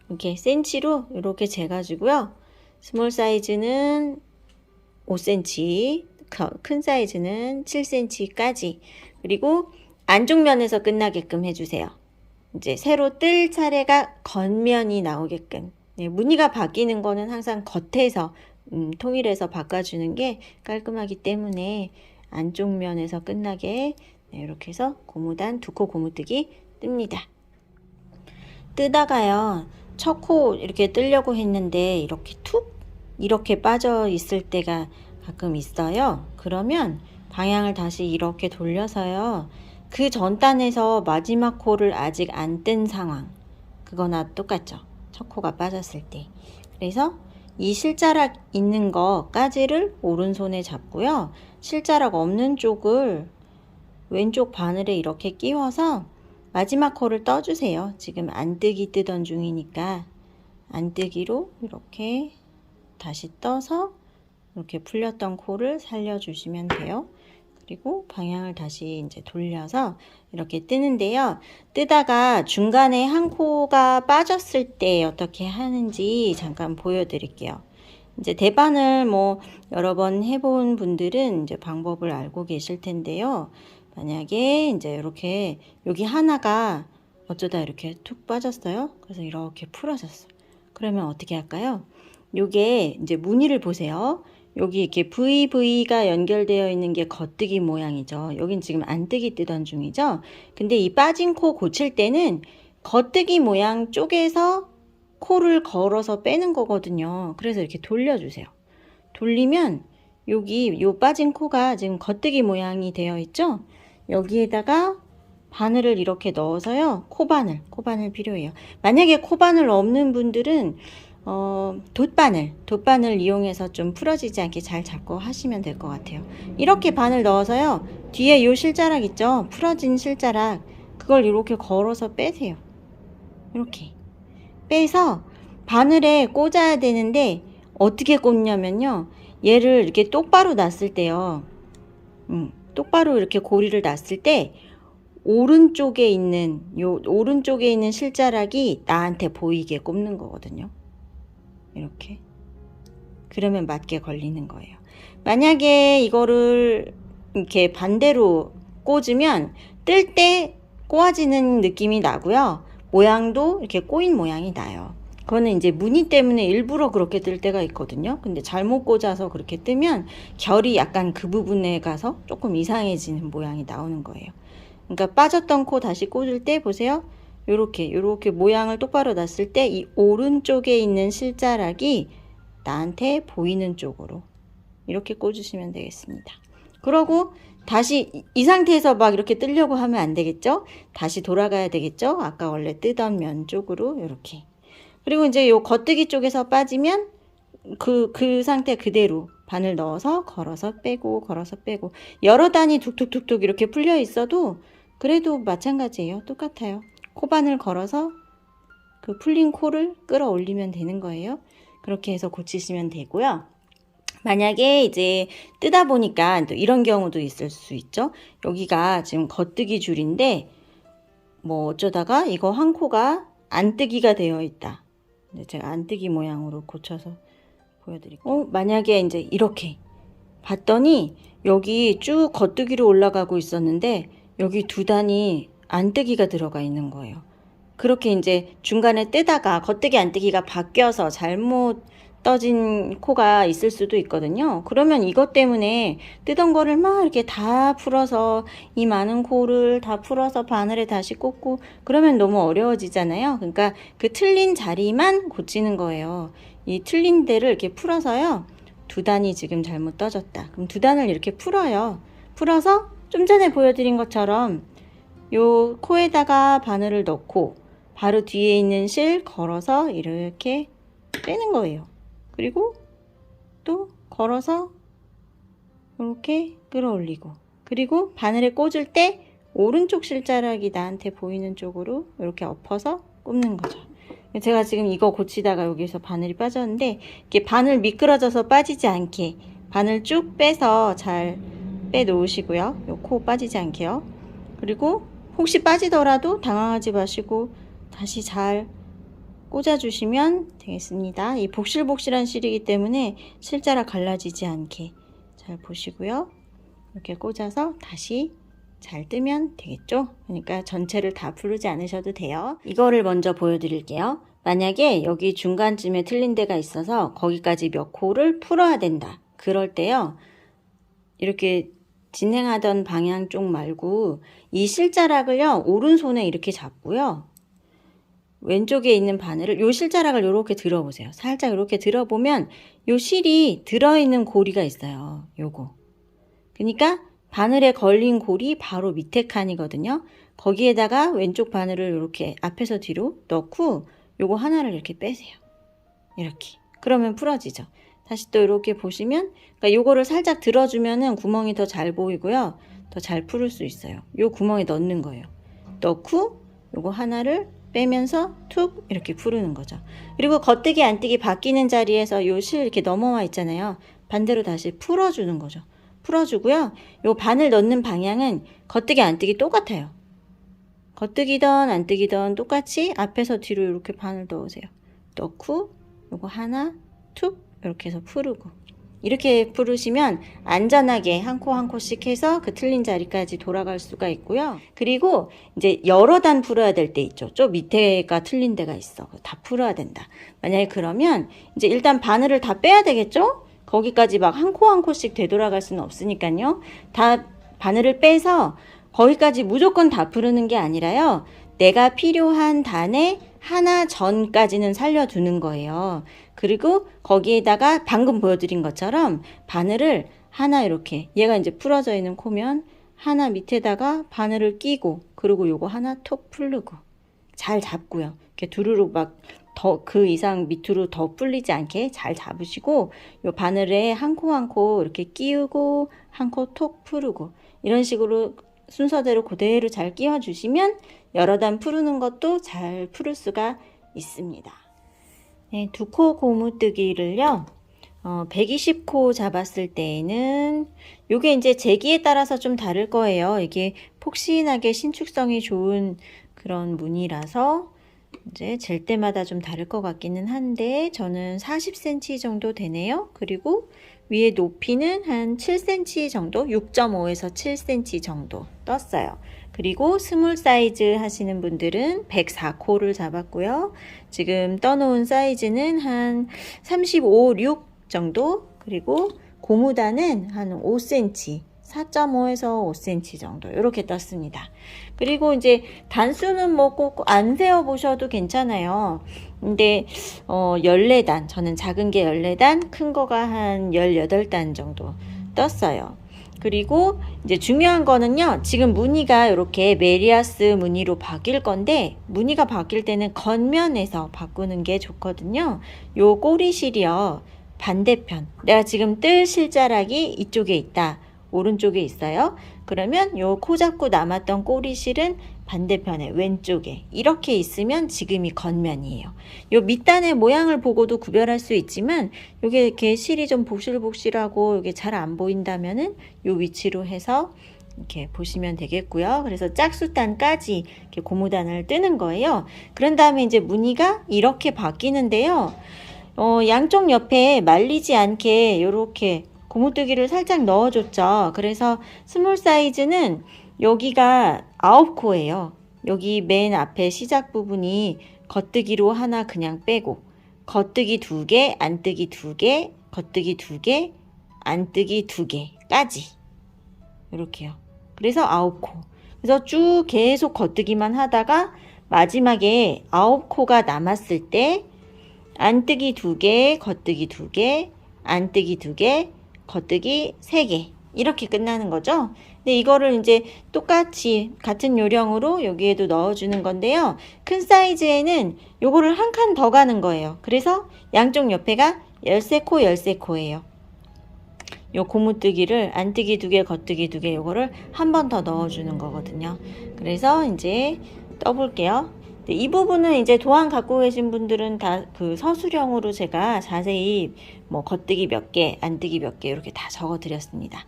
이렇게 cm로 이렇게 재가지고요. 스몰 사이즈는 5cm, 큰 사이즈는 7cm까지, 그리고 안쪽 면에서 끝나게끔 해주세요. 이제 새로 뜰 차례가 겉면이 나오게끔. 무늬가 바뀌는 거는 항상 겉에서 통일해서 바꿔주는 게 깔끔하기 때문에 안쪽 면에서 끝나게 이렇게 해서 고무단 2코 고무뜨기 뜹니다. 뜨다가요, 첫 코 이렇게 뜨려고 했는데 이렇게 툭 이렇게 빠져 있을 때가 가끔 있어요. 그러면 방향을 다시 이렇게 돌려서요, 그 전 단에서 마지막 코를 아직 안 뜬 상황, 그거나 똑같죠. 첫 코가 빠졌을 때. 그래서 이 실자락 있는 거까지를 오른손에 잡고요, 실자락 없는 쪽을 왼쪽 바늘에 이렇게 끼워서 마지막 코를 떠주세요. 지금 안뜨기 뜨던 중이니까 안뜨기로 이렇게 다시 떠서 이렇게 풀렸던 코를 살려주시면 돼요. 그리고 방향을 다시 이제 돌려서 이렇게 뜨는데요. 뜨다가 중간에 한 코가 빠졌을 때 어떻게 하는지 잠깐 보여드릴게요. 이제 대반을 뭐 여러 번 해본 분들은 이제 방법을 알고 계실 텐데요. 만약에 이제 이렇게 여기 하나가 어쩌다 이렇게 툭 빠졌어요. 그래서 이렇게 풀어졌어요. 그러면 어떻게 할까요? 요게 이제 무늬를 보세요. 여기 이렇게 VV가 연결되어 있는 게 겉뜨기 모양이죠. 여긴 지금 안뜨기 뜨던 중이죠. 근데 이 빠진 코 고칠 때는 겉뜨기 모양 쪽에서 코를 걸어서 빼는 거거든요. 그래서 이렇게 돌려주세요. 돌리면 여기 요 빠진 코가 지금 겉뜨기 모양이 되어 있죠. 여기에다가 바늘을 이렇게 넣어서요. 코바늘 필요해요. 만약에 코바늘 없는 분들은 돗바늘 이용해서 좀 풀어지지 않게 잘 잡고 하시면 될 것 같아요. 이렇게 바늘 넣어서요. 뒤에 요 실자락 있죠? 풀어진 실자락. 그걸 이렇게 걸어서 빼세요. 이렇게. 빼서 바늘에 꽂아야 되는데 어떻게 꽂냐면요. 얘를 이렇게 똑바로 놨을 때요. 똑바로 이렇게 고리를 놨을 때 오른쪽에 있는 실자락이 나한테 보이게 꼽는 거거든요. 이렇게. 그러면 맞게 걸리는 거예요. 만약에 이거를 이렇게 반대로 꽂으면 뜰 때 꼬아지는 느낌이 나고요. 모양도 이렇게 꼬인 모양이 나요. 그거는 이제 무늬 때문에 일부러 그렇게 뜰 때가 있거든요. 근데 잘못 꽂아서 그렇게 뜨면 결이 약간 그 부분에 가서 조금 이상해지는 모양이 나오는 거예요. 그러니까 빠졌던 코 다시 꽂을 때 보세요. 요렇게 모양을 똑바로 놨을 때 이 오른쪽에 있는 실자락이 나한테 보이는 쪽으로 이렇게 꽂으시면 되겠습니다. 그러고 다시 이 상태에서 막 이렇게 뜨려고 하면 안 되겠죠? 다시 돌아가야 되겠죠? 아까 원래 뜨던 면 쪽으로 이렇게. 그리고 이제 요 겉뜨기 쪽에서 빠지면 그 상태 그대로 바늘 넣어서 걸어서 빼고 여러 단이 툭툭툭툭 이렇게 풀려 있어도 그래도 마찬가지예요. 똑같아요. 코바늘 걸어서 그 풀린 코를 끌어올리면 되는 거예요. 그렇게 해서 고치시면 되고요. 만약에 이제 뜨다 보니까 또 이런 경우도 있을 수 있죠. 여기가 지금 겉뜨기 줄인데 뭐 어쩌다가 이거 한 코가 안뜨기가 되어 있다. 제가 안뜨기 모양으로 고쳐서 보여드릴게요. 만약에 이제 이렇게 봤더니 여기 쭉 겉뜨기로 올라가고 있었는데 여기 두 단이 안뜨기가 들어가 있는 거예요. 그렇게 이제 중간에 뜨다가 겉뜨기 안뜨기가 바뀌어서 잘못 떠진 코가 있을 수도 있거든요. 그러면 이것 때문에 뜨던 거를 막 이렇게 다 풀어서 이 많은 코를 다 풀어서 바늘에 다시 꽂고 그러면 너무 어려워지잖아요. 그러니까 그 틀린 자리만 고치는 거예요. 이 틀린 데를 이렇게 풀어서요. 두 단이 지금 잘못 떠졌다. 그럼 두 단을 이렇게 풀어요. 풀어서 좀 전에 보여드린 것처럼 요 코에다가 바늘을 넣고 바로 뒤에 있는 실 걸어서 이렇게 빼는 거예요. 그리고 또 걸어서 이렇게 끌어올리고 그리고 바늘에 꽂을 때 오른쪽 실자락이 나한테 보이는 쪽으로 이렇게 엎어서 꼽는 거죠. 제가 지금 이거 고치다가 여기서 바늘이 빠졌는데 이렇게 바늘 미끄러져서 빠지지 않게 바늘 쭉 빼서 잘 빼놓으시고요. 요 코 빠지지 않게요. 그리고 혹시 빠지더라도 당황하지 마시고 다시 잘 꽂아주시면 되겠습니다. 이 복실복실한 실이기 때문에 실자락 갈라지지 않게 잘 보시고요. 이렇게 꽂아서 다시 잘 뜨면 되겠죠? 그러니까 전체를 다 풀지 않으셔도 돼요. 이거를 먼저 보여드릴게요. 만약에 여기 중간쯤에 틀린 데가 있어서 거기까지 몇 코를 풀어야 된다. 그럴 때요. 이렇게 진행하던 방향 쪽 말고 이 실자락을요. 오른손에 이렇게 잡고요. 왼쪽에 있는 바늘을 요 실자락을 이렇게 들어보세요. 살짝 이렇게 들어보면 요 실이 들어있는 고리가 있어요. 요거. 그러니까 바늘에 걸린 골이 바로 밑에 칸이거든요. 거기에다가 왼쪽 바늘을 이렇게 앞에서 뒤로 넣고 요거 하나를 이렇게 빼세요. 이렇게. 그러면 풀어지죠. 다시 또 이렇게 보시면 그러니까 요거를 살짝 들어주면은 구멍이 더 잘 보이고요. 더 잘 풀을 수 있어요. 요 구멍에 넣는 거예요. 넣고 요거 하나를 빼면서 툭 이렇게 풀는 거죠. 그리고 겉뜨기 안뜨기 바뀌는 자리에서 요 실 이렇게 넘어와 있잖아요. 반대로 다시 풀어주는 거죠. 풀어주고요. 요 바늘 넣는 방향은 겉뜨기 안뜨기 똑같아요. 겉뜨기든 안뜨기든 똑같이 앞에서 뒤로 이렇게 바늘 넣으세요. 넣고 요거 하나 툭 이렇게 해서 풀고, 이렇게 풀으시면 안전하게 한 코 한 코씩 해서 그 틀린 자리까지 돌아갈 수가 있고요. 그리고 이제 여러 단 풀어야 될 때 있죠. 저 밑에가 틀린 데가 있어. 다 풀어야 된다. 만약에 그러면 이제 일단 바늘을 다 빼야 되겠죠? 거기까지 막 한 코 한 코씩 되돌아갈 수는 없으니까요. 다 바늘을 빼서 거기까지 무조건 다 풀는 게 아니라요. 내가 필요한 단에 하나 전까지는 살려두는 거예요. 그리고 거기에다가 방금 보여드린 것처럼 바늘을 하나 이렇게, 얘가 이제 풀어져 있는 코면 하나 밑에다가 바늘을 끼고, 그리고 요거 하나 톡 풀르고 잘 잡고요. 이렇게 두루룩 막 더 그 이상 밑으로 더 풀리지 않게 잘 잡으시고, 요 바늘에 한 코 한 코 이렇게 끼우고 한 코 톡 풀고, 이런 식으로 순서대로 그대로 잘 끼워 주시면 여러 단 풀는 것도 잘 풀을 수가 있습니다. 네, 두 코 고무뜨기를요 120코 잡았을 때에는 요게 이제 재기에 따라서 좀 다를 거예요. 이게 폭신하게 신축성이 좋은 그런 무늬라서 이제 잴 때마다 좀 다를 것 같기는 한데, 저는 40cm 정도 되네요. 그리고 위에 높이는 한 7cm 정도, 6.5에서 7cm 정도 떴어요. 그리고 스몰 사이즈 하시는 분들은 104코를 잡았고요. 지금 떠놓은 사이즈는 한 35, 6 정도, 그리고 고무단은 한 5cm, 4.5에서 5cm 정도 이렇게 떴습니다. 그리고 이제 단수는 뭐 꼭 안 세어 보셔도 괜찮아요. 근데 14단, 저는 작은 게 14단, 큰 거가 한 18단 정도 떴어요. 그리고 이제 중요한 거는요, 지금 무늬가 이렇게 메리아스 무늬로 바뀔 건데, 무늬가 바뀔 때는 겉면에서 바꾸는 게 좋거든요. 요 꼬리실이요, 반대편, 내가 지금 뜰 실자락이 이쪽에 있다, 오른쪽에 있어요. 그러면 요 코 잡고 남았던 꼬리실은 반대편에 왼쪽에 이렇게 있으면 지금이 겉면이에요. 요 밑단의 모양을 보고도 구별할 수 있지만, 요게 이렇게 실이 좀 복실복실하고 이게 잘 안 보인다면은 요 위치로 해서 이렇게 보시면 되겠고요. 그래서 짝수단까지 이렇게 고무단을 뜨는 거예요. 그런 다음에 이제 무늬가 이렇게 바뀌는데요. 양쪽 옆에 말리지 않게 요렇게 고무뜨기를 살짝 넣어줬죠. 그래서 스몰 사이즈는 여기가 9코예요. 여기 맨 앞에 시작 부분이 겉뜨기로 하나 그냥 빼고, 겉뜨기 2개, 안뜨기 2개, 겉뜨기 2개, 안뜨기 2개까지 이렇게요. 그래서 9코. 그래서 쭉 계속 겉뜨기만 하다가 마지막에 9코가 남았을 때 안뜨기 2개, 겉뜨기 2개, 안뜨기 2개, 겉뜨기 3개 이렇게 끝나는 거죠. 근데 이거를 이제 똑같이 같은 요령으로 여기에도 넣어주는 건데요. 큰 사이즈에는 요거를 한 칸 더 가는 거예요. 그래서 양쪽 옆에가 13코 13코예요. 요 고무뜨기를 안뜨기 2개, 겉뜨기 2개 요거를 한 번 더 넣어주는 거거든요. 그래서 이제 떠볼게요. 이 부분은 이제 도안 갖고 계신 분들은 다 그 서술형으로 제가 자세히 뭐 겉뜨기 몇 개, 안뜨기 몇 개 이렇게 다 적어 드렸습니다.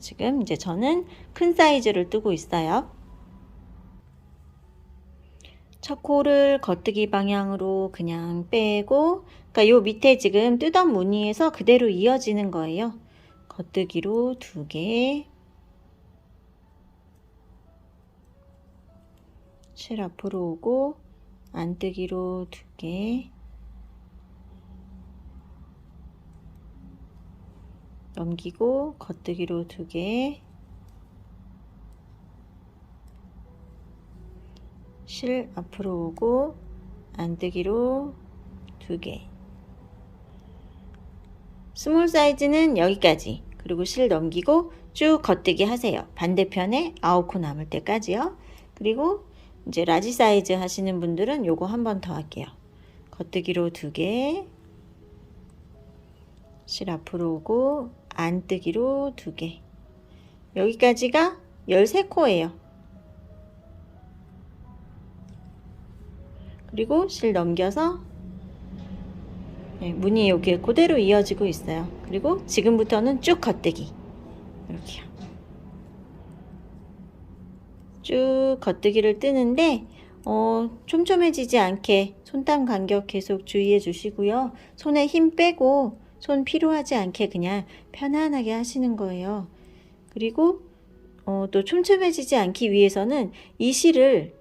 지금 이제 저는 큰 사이즈를 뜨고 있어요. 첫 코를 겉뜨기 방향으로 그냥 빼고, 그러니까 요 밑에 지금 뜨던 무늬에서 그대로 이어지는 거예요. 겉뜨기로 2개, 실 앞으로 오고 안뜨기로 2개, 넘기고 겉뜨기로 2개, 실 앞으로 오고 안뜨기로 2개. 스몰 사이즈는 여기까지, 그리고 실 넘기고 쭉 겉뜨기 하세요. 반대편에 9코 남을 때까지요. 그리고 이제 라지 사이즈 하시는 분들은 요거 한 번 더 할게요. 겉뜨기로 2개, 실 앞으로 오고 안뜨기로 2개. 여기까지가 13코예요. 그리고 실 넘겨서 네, 무늬 여기 그대로 이어지고 있어요. 그리고 지금부터는 쭉 겉뜨기. 이렇게요. 쭉 겉뜨기를 뜨는데 촘촘해지지 않게 손땀 간격 계속 주의해 주시고요. 손에 힘 빼고 손 필요하지 않게 그냥 편안하게 하시는 거예요. 그리고 또 촘촘해지지 않기 위해서는 이 실을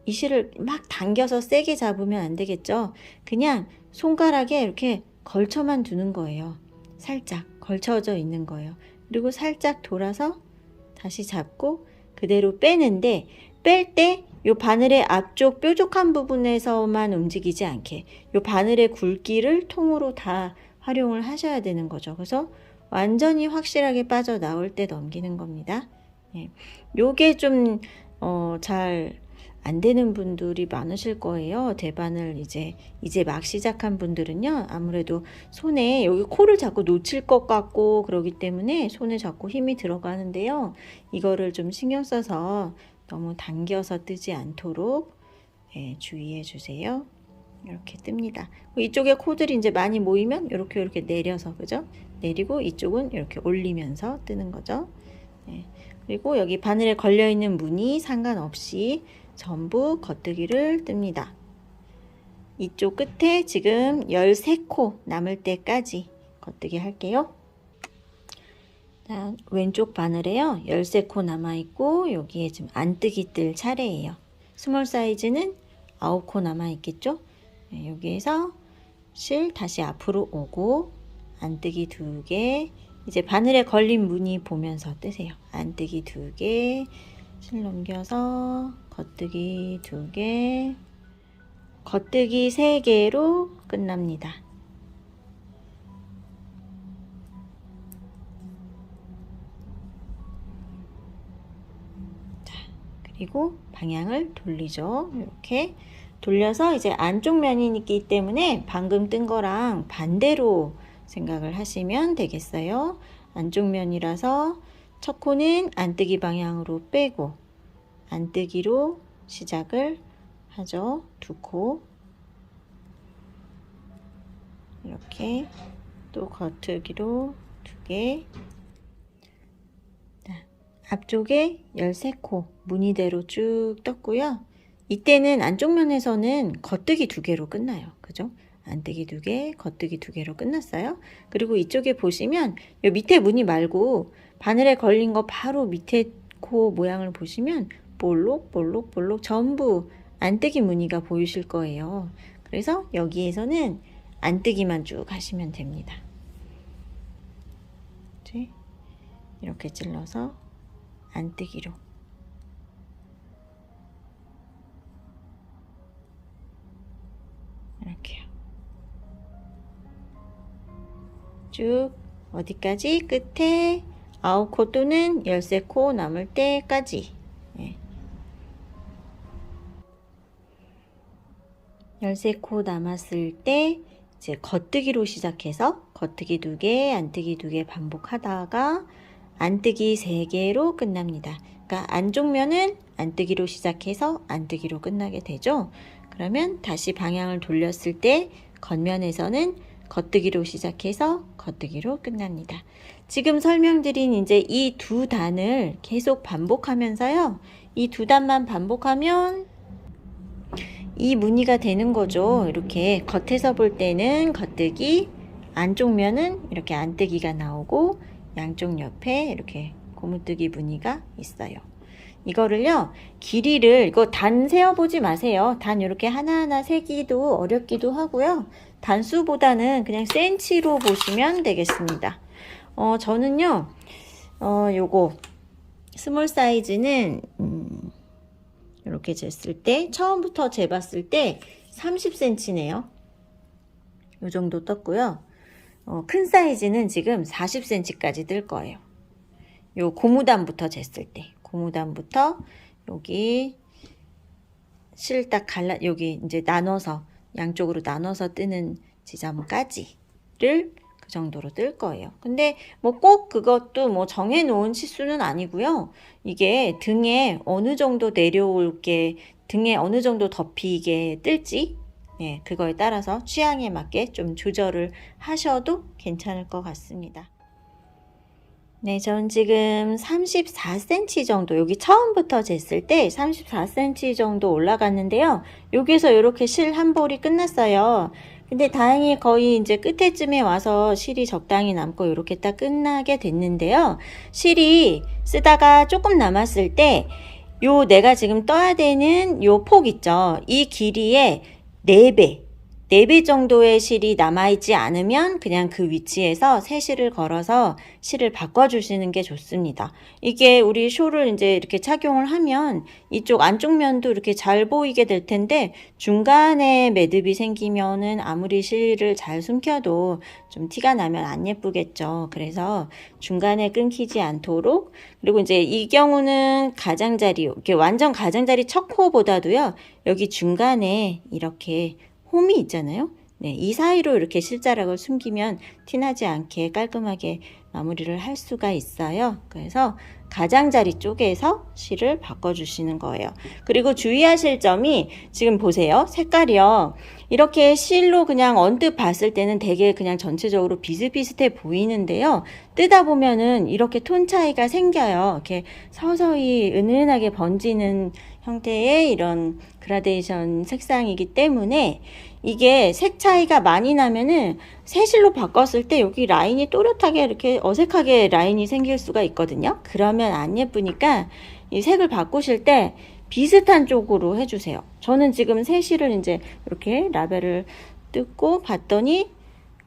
막 당겨서 세게 잡으면 안 되겠죠. 그냥 손가락에 이렇게 걸쳐만 두는 거예요. 살짝 걸쳐져 있는 거예요. 그리고 살짝 돌아서 다시 잡고 그대로 빼는데 뺄 때 요 바늘의 앞쪽 뾰족한 부분에서만 움직이지 않게 요 바늘의 굵기를 통으로 다 활용을 하셔야 되는 거죠. 그래서 완전히 확실하게 빠져나올 때 넘기는 겁니다. 예. 요게 좀 잘 안 되는 분들이 많으실 거예요. 대바늘 이제 막 시작한 분들은요. 아무래도 손에 여기 코를 자꾸 놓칠 것 같고 그러기 때문에 손에 자꾸 힘이 들어가는데요. 이거를 좀 신경 써서 너무 당겨서 뜨지 않도록 주의해 주세요. 이렇게 뜹니다. 이쪽에 코들이 이제 많이 모이면 이렇게 내려서 그죠? 내리고 이쪽은 이렇게 올리면서 뜨는 거죠. 그리고 여기 바늘에 걸려 있는 무늬 상관없이 전부 겉뜨기를 뜹니다. 이쪽 끝에 지금 13코 남을 때까지 겉뜨기 할게요. 자, 왼쪽 바늘에요. 13코 남아있고 여기에 지금 안뜨기 뜰 차례예요. 스몰 사이즈는 9코 남아있겠죠? 네, 여기에서 실 다시 앞으로 오고 안뜨기 2개 이제 바늘에 걸린 무늬 보면서 뜨세요. 안뜨기 2개 실 넘겨서 겉뜨기 2개 겉뜨기 3개로 끝납니다. 자, 그리고 방향을 돌리죠. 이렇게 돌려서 이제 안쪽 면이기 때문에 방금 뜬 거랑 반대로 생각을 하시면 되겠어요. 안쪽 면이라서 첫 코는 안뜨기 방향으로 빼고 안뜨기로 시작을 하죠. 2코 이렇게 또 겉뜨기로 2개 앞쪽에 13코 무늬대로 쭉 떴고요. 이때는 안쪽 면에서는 겉뜨기 2개로 끝나요. 그죠? 안뜨기 2개, 겉뜨기 2개로 끝났어요. 그리고 이쪽에 보시면 요 밑에 무늬 말고 바늘에 걸린 거 바로 밑에 코 모양을 보시면 볼록 전부 안뜨기 무늬가 보이실 거예요. 그래서 여기에서는 안뜨기만 쭉 하시면 됩니다. 이렇게 찔러서 안뜨기로 이렇게요. 쭉 어디까지? 끝에 9코 또는 13코 남을 때까지 13코 남았을 때 이제 겉뜨기로 시작해서 겉뜨기 2개, 안뜨기 2개 반복하다가 안뜨기 3개로 끝납니다. 그러니까 안쪽 면은 안뜨기로 시작해서 안뜨기로 끝나게 되죠. 그러면 다시 방향을 돌렸을 때 겉면에서는 겉뜨기로 시작해서 겉뜨기로 끝납니다. 지금 설명드린 이제 이 2단을 계속 반복하면서요. 이 2단만 반복하면 이 무늬가 되는 거죠. 이렇게 겉에서 볼 때는 겉뜨기, 안쪽 면은 이렇게 안뜨기가 나오고 양쪽 옆에 이렇게 고무뜨기 무늬가 있어요. 이거를요, 길이를, 이거 단 세어보지 마세요. 단 이렇게 하나하나 세기도 어렵기도 하고요. 단수보다는 그냥 센치로 보시면 되겠습니다. 저는요, 요거, 스몰 사이즈는, 이렇게 쟀을 때, 처음부터 재봤을 때 30cm네요. 요 정도 떴고요. 큰 사이즈는 지금 40cm까지 뜰 거예요. 요 고무단부터 쟀을 때. 고무단부터 여기 실 딱 여기 이제 나눠서 양쪽으로 나눠서 뜨는 지점까지를 그 정도로 뜰 거예요. 근데 뭐 꼭 그것도 뭐 정해 놓은 치수는 아니고요. 이게 등에 어느 정도 내려올 게 등에 어느 정도 덮이게 뜰지 네, 그거에 따라서 취향에 맞게 좀 조절을 하셔도 괜찮을 것 같습니다. 네, 전 지금 34cm 정도, 여기 처음부터 쟀을 때 34cm 정도 올라갔는데요. 여기서 이렇게 실 한 볼이 끝났어요. 근데 다행히 거의 이제 끝에쯤에 와서 실이 적당히 남고 이렇게 딱 끝나게 됐는데요. 실이 쓰다가 조금 남았을 때 요 내가 지금 떠야 되는 요 폭 있죠. 이 길이의 4배. 4배 정도의 실이 남아있지 않으면 그냥 그 위치에서 새 실을 걸어서 실을 바꿔주시는 게 좋습니다. 이게 우리 숄을 이제 이렇게 착용을 하면 이쪽 안쪽 면도 이렇게 잘 보이게 될 텐데 중간에 매듭이 생기면은 아무리 실을 잘 숨겨도 좀 티가 나면 안 예쁘겠죠. 그래서 중간에 끊기지 않도록, 그리고 이제 이 경우는 가장자리, 이렇게 완전 가장자리 첫 코보다도요, 여기 중간에 이렇게 홈이 있잖아요. 네, 이 사이로 이렇게 실자락을 숨기면 티나지 않게 깔끔하게 마무리를 할 수가 있어요. 그래서 가장자리 쪽에서 실을 바꿔주시는 거예요. 그리고 주의하실 점이 지금 보세요. 색깔이요. 이렇게 실로 그냥 언뜻 봤을 때는 되게 그냥 전체적으로 비슷비슷해 보이는데요. 뜨다 보면은 이렇게 톤 차이가 생겨요. 이렇게 서서히 은은하게 번지는 형태의 이런 그라데이션 색상이기 때문에 이게 색 차이가 많이 나면은 새 실로 바꿨을 때 여기 라인이 또렷하게 이렇게 어색하게 라인이 생길 수가 있거든요. 그러면 안 예쁘니까 이 색을 바꾸실 때 비슷한 쪽으로 해주세요. 저는 지금 새 실을 이제 이렇게 라벨을 뜯고 봤더니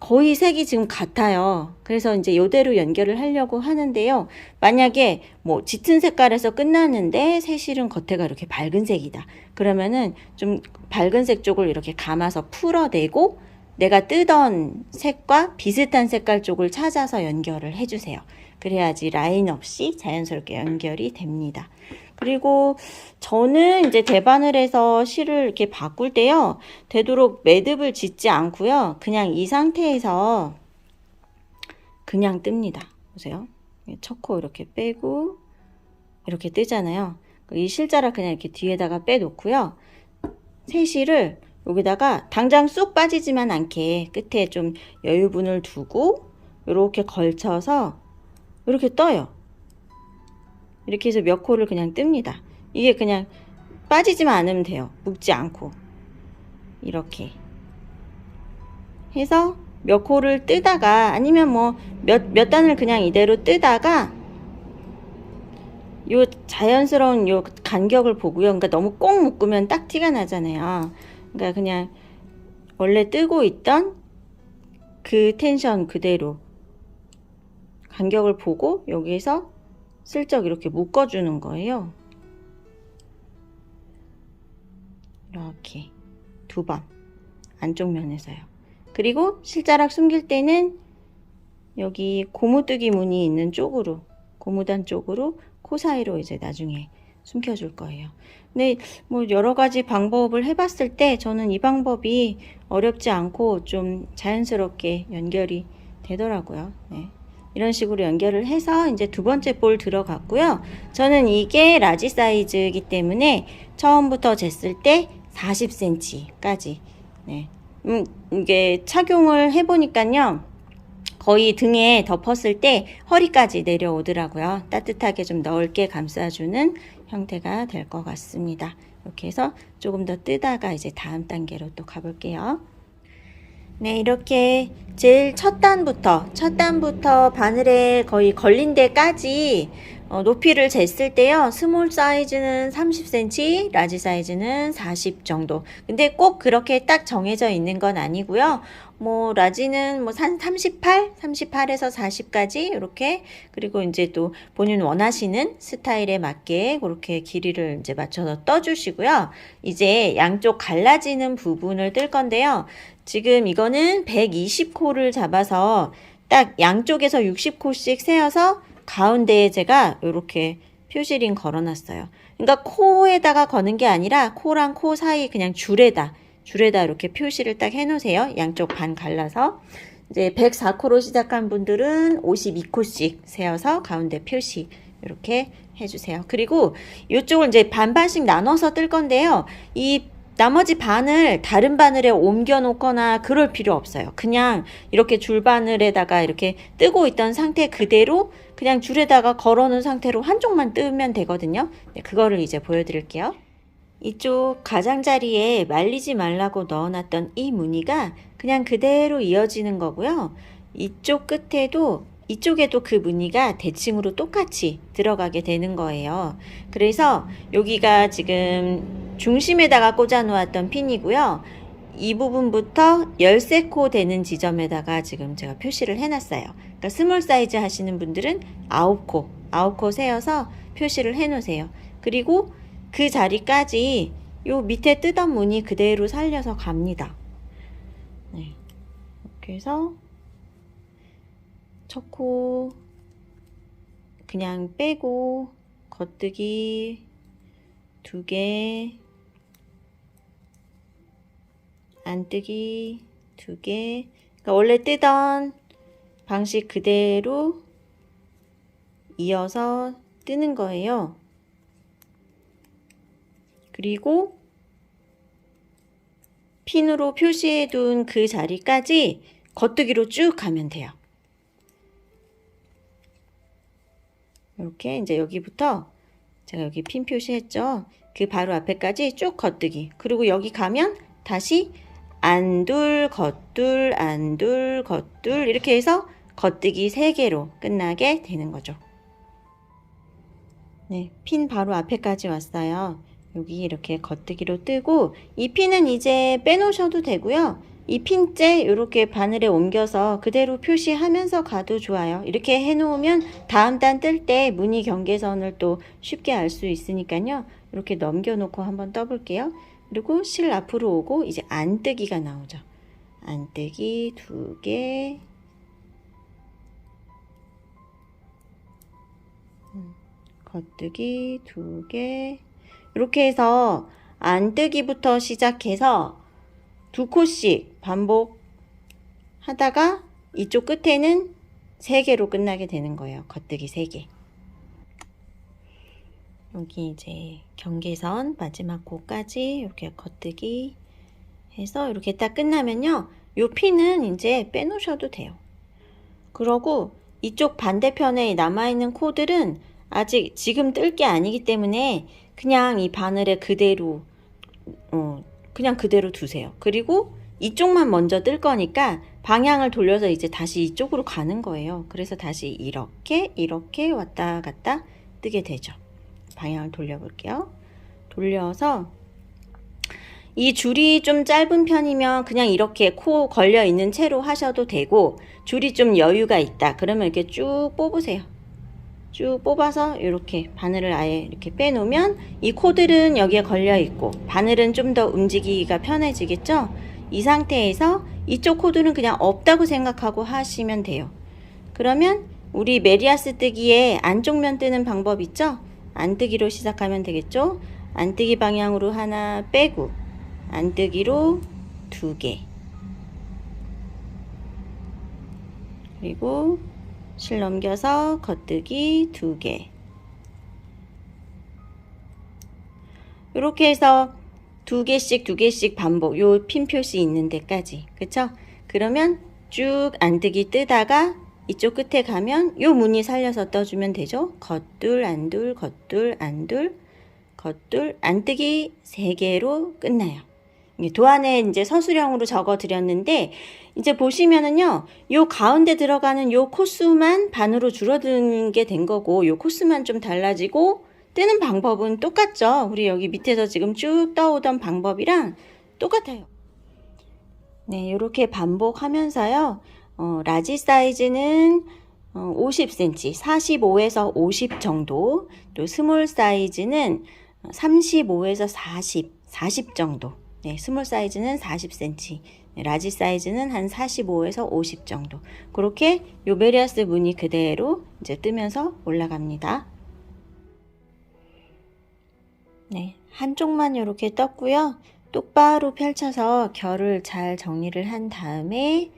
거의 색이 지금 같아요. 그래서 이제 이대로 연결을 하려고 하는데요. 만약에 뭐 짙은 색깔에서 끝났는데 새 실은 겉에가 이렇게 밝은 색이다. 그러면은 좀 밝은 색 쪽을 이렇게 감아서 풀어내고 내가 뜨던 색과 비슷한 색깔 쪽을 찾아서 연결을 해주세요. 그래야지 라인 없이 자연스럽게 연결이 됩니다. 그리고 저는 이제 대바늘 해서 실을 이렇게 바꿀 때요, 되도록 매듭을 짓지 않고요, 그냥 이 상태에서 그냥 뜹니다. 보세요. 첫 코 이렇게 빼고 이렇게 뜨잖아요. 이 실자락 그냥 이렇게 뒤에다가 빼놓고요, 새 실을 여기다가 당장 쑥 빠지지만 않게 끝에 좀 여유분을 두고 이렇게 걸쳐서 이렇게 떠요. 이렇게 해서 몇 코를 그냥 뜹니다. 이게 그냥 빠지지만 않으면 돼요. 묶지 않고. 이렇게 해서 몇 코를 뜨다가, 아니면 뭐 몇 단을 그냥 이대로 뜨다가 요 자연스러운 요 간격을 보고요. 그러니까 너무 꼭 묶으면 딱 티가 나잖아요. 그러니까 그냥 원래 뜨고 있던 그 텐션 그대로 간격을 보고 여기에서 슬쩍 이렇게 묶어주는 거예요. 이렇게 2번 안쪽 면에서요. 그리고 실자락 숨길 때는 여기 고무뜨기 무늬 있는 쪽으로, 고무단 쪽으로 코 사이로 이제 나중에 숨겨줄 거예요. 근데 뭐 여러 가지 방법을 해봤을 때 저는 이 방법이 어렵지 않고 좀 자연스럽게 연결이 되더라고요. 네. 이런 식으로 연결을 해서 이제 두 번째 볼 들어갔고요. 저는 이게 라지 사이즈이기 때문에 처음부터 쟀을 때 40cm까지. 네. 이게 착용을 해보니까요, 거의 등에 덮었을 때 허리까지 내려오더라고요. 따뜻하게 좀 넓게 감싸주는 형태가 될 것 같습니다. 이렇게 해서 조금 더 뜨다가 이제 다음 단계로 또 가볼게요. 네, 이렇게 제일 첫 단부터 바늘에 거의 걸린 데까지 높이를 쟀을 때요, 스몰 사이즈는 30cm, 라지 사이즈는 40 정도. 근데 꼭 그렇게 딱 정해져 있는 건 아니고요. 뭐 라지는 뭐 38에서 40까지 이렇게, 그리고 이제 또 본인 원하시는 스타일에 맞게 그렇게 길이를 이제 맞춰서 떠주시고요. 이제 양쪽 갈라지는 부분을 뜰 건데요. 지금 이거는 120코를 잡아서 딱 양쪽에서 60코씩 세어서 가운데에 제가 이렇게 표시링 걸어놨어요. 그러니까 코에다가 거는 게 아니라 코랑 코 사이 그냥 줄에다 이렇게 표시를 딱 해놓으세요. 양쪽 반 갈라서. 이제 104코로 시작한 분들은 52코씩 세어서 가운데 표시 이렇게 해주세요. 그리고 이쪽을 이제 반반씩 나눠서 뜰 건데요. 이 나머지 바늘 다른 바늘에 옮겨 놓거나 그럴 필요 없어요. 그냥 이렇게 줄바늘에다가 이렇게 뜨고 있던 상태 그대로 그냥 줄에다가 걸어 놓은 상태로 한쪽만 뜨면 되거든요. 네, 그거를 이제 보여드릴게요. 이쪽 가장자리에 말리지 말라고 넣어놨던 이 무늬가 그냥 그대로 이어지는 거고요. 이쪽 끝에도 이쪽에도 그 무늬가 대칭으로 똑같이 들어가게 되는 거예요. 그래서 여기가 지금 중심에다가 꽂아 놓았던 핀이고요. 이 부분부터 13코 되는 지점에다가 지금 제가 표시를 해놨어요. 그러니까 스몰 사이즈 하시는 분들은 9코 세어서 표시를 해 놓으세요. 그리고 그 자리까지 요 밑에 뜨던 무늬 그대로 살려서 갑니다. 네. 이렇게 해서 첫 코 그냥 빼고 겉뜨기 2개, 안뜨기 2개. 그러니까 원래 뜨던 방식 그대로 이어서 뜨는 거예요. 그리고 핀으로 표시해 둔 그 자리까지 겉뜨기로 쭉 가면 돼요. 이렇게 이제 여기부터 제가 여기 핀 표시했죠. 그 바로 앞에까지 쭉 겉뜨기. 그리고 여기 가면 다시 안둘, 겉둘, 안둘, 겉둘 이렇게 해서 겉뜨기 3개로 끝나게 되는 거죠. 네, 핀 바로 앞에까지 왔어요. 여기 이렇게 겉뜨기로 뜨고 이 핀은 이제 빼놓으셔도 되고요. 이 핀째 이렇게 바늘에 옮겨서 그대로 표시하면서 가도 좋아요. 이렇게 해놓으면 다음 단 뜰 때 무늬 경계선을 또 쉽게 알 수 있으니까요. 이렇게 넘겨놓고 한번 떠볼게요. 그리고 실 앞으로 오고 이제 안뜨기가 나오죠. 안뜨기 2개, 겉뜨기 2개. 이렇게 해서 안뜨기부터 시작해서 2코씩 반복 하다가 이쪽 끝에는 3개로 끝나게 되는 거예요. 겉뜨기 3개. 여기 이제 경계선 마지막 코까지 이렇게 겉뜨기 해서 이렇게 딱 끝나면요. 요 핀은 이제 빼놓으셔도 돼요. 그러고 이쪽 반대편에 남아있는 코들은 아직 지금 뜰 게 아니기 때문에 그냥 이 바늘에 그대로 그냥 그대로 두세요. 그리고 이쪽만 먼저 뜰 거니까 방향을 돌려서 이제 다시 이쪽으로 가는 거예요. 그래서 다시 이렇게 왔다 갔다 뜨게 되죠. 방향을 돌려볼게요. 돌려서 이 줄이 좀 짧은 편이면 그냥 이렇게 코 걸려 있는 채로 하셔도 되고 줄이 좀 여유가 있다. 그러면 이렇게 쭉 뽑으세요. 쭉 뽑아서 이렇게 바늘을 아예 이렇게 빼놓으면 이 코들은 여기에 걸려 있고 바늘은 좀 더 움직이기가 편해지겠죠? 이 상태에서 이쪽 코들은 그냥 없다고 생각하고 하시면 돼요. 그러면 우리 메리아스 뜨기에 안쪽면 뜨는 방법 있죠? 안뜨기로 시작하면 되겠죠? 안뜨기 방향으로 하나 빼고 안뜨기로 2개, 그리고 실 넘겨서 겉뜨기 2개. 이렇게 해서 2개씩 반복. 요 핀 표시 있는 데까지. 그쵸? 그러면 쭉 안뜨기 뜨다가 이쪽 끝에 가면 요 무늬 살려서 떠주면 되죠. 겉둘, 안둘, 겉둘, 안둘, 겉둘, 안뜨기 3개로 끝나요. 도안에 이제 서술형으로 적어 드렸는데 이제 보시면은요, 요 가운데 들어가는 요 코수만 반으로 줄어드는 게 된 거고, 요 코수만 좀 달라지고, 뜨는 방법은 똑같죠? 우리 여기 밑에서 지금 쭉 떠오던 방법이랑 똑같아요. 네, 요렇게 반복하면서요, 라지 사이즈는 50cm, 45에서 50 정도, 또 스몰 사이즈는 35에서 40 정도. 네, 스몰 사이즈는 40cm, 라지 사이즈는 한 45에서 50 정도. 그렇게 요 메리아스 무늬 그대로 이제 뜨면서 올라갑니다. 네, 한쪽만 이렇게 떴고요. 똑바로 펼쳐서 결을 잘 정리를 한 다음에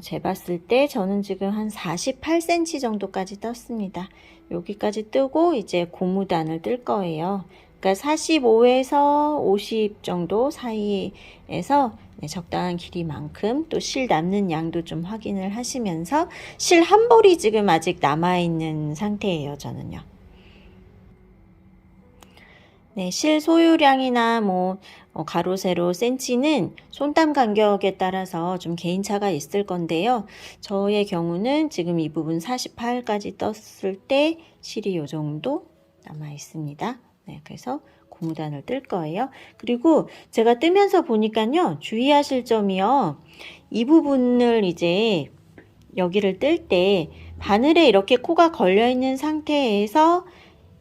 재봤을 때 저는 지금 한 48cm 정도까지 떴습니다. 여기까지 뜨고 이제 고무단을 뜰 거예요. 그러니까 45에서 50 정도 사이에서 적당한 길이만큼 또 실 남는 양도 좀 확인을 하시면서 실 한 볼이 지금 아직 남아있는 상태예요, 저는요. 네, 실 소유량이나 가로, 세로, 센치는 손땀 간격에 따라서 좀 개인차가 있을 건데요. 저의 경우는 지금 이 부분 48까지 떴을 때 실이 요 정도 남아 있습니다. 네, 그래서 고무단을 뜰 거예요. 그리고 제가 뜨면서 보니까요, 주의하실 점이요. 이 부분을 이제 여기를 뜰 때 바늘에 이렇게 코가 걸려 있는 상태에서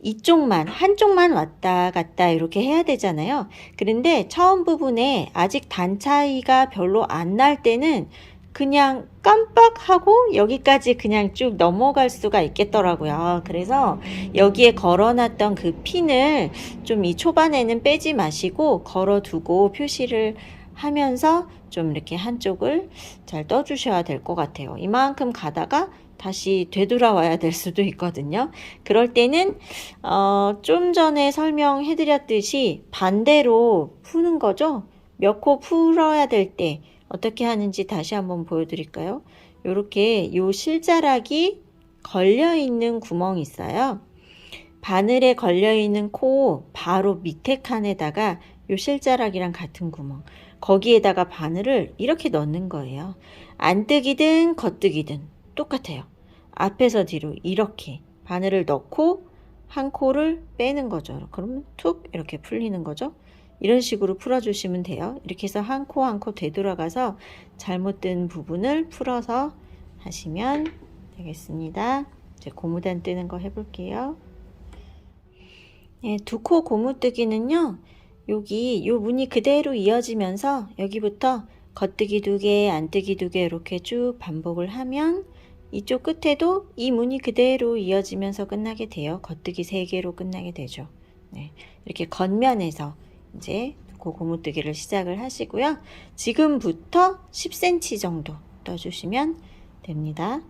이쪽만, 한쪽만 왔다 갔다 이렇게 해야 되잖아요. 그런데 처음 부분에 아직 단 차이가 별로 안 날 때는 그냥 깜빡하고 여기까지 그냥 쭉 넘어갈 수가 있겠더라고요. 그래서 여기에 걸어놨던 그 핀을 좀 이 초반에는 빼지 마시고 걸어두고 표시를 하면서 좀 이렇게 한쪽을 잘 떠주셔야 될 것 같아요. 이만큼 가다가 다시 되돌아와야 될 수도 있거든요. 그럴 때는 좀 전에 설명해 드렸듯이 반대로 푸는 거죠. 몇 코 풀어야 될 때 어떻게 하는지 다시 한번 보여드릴까요? 이렇게 요 실자락이 걸려있는 구멍이 있어요. 바늘에 걸려있는 코 바로 밑에 칸에다가 요 실자락이랑 같은 구멍, 거기에다가 바늘을 이렇게 넣는 거예요. 안뜨기든 겉뜨기든 똑같아요. 앞에서 뒤로 이렇게 바늘을 넣고 한 코를 빼는 거죠. 그러면 툭 이렇게 풀리는 거죠. 이런 식으로 풀어주시면 돼요. 이렇게 해서 한 코 한 코 되돌아가서 잘못된 부분을 풀어서 하시면 되겠습니다. 이제 고무단 뜨는 거 해볼게요. 네, 두 코 고무뜨기는요. 여기 요 무늬 그대로 이어지면서 여기부터 겉뜨기 2개, 안뜨기 2개 이렇게 쭉 반복을 하면 이쪽 끝에도 이 무늬 그대로 이어지면서 끝나게 돼요. 겉뜨기 3개로 끝나게 되죠. 네, 이렇게 겉면에서 이제 고무뜨기를 시작을 하시고요. 지금부터 10cm 정도 떠주시면 됩니다.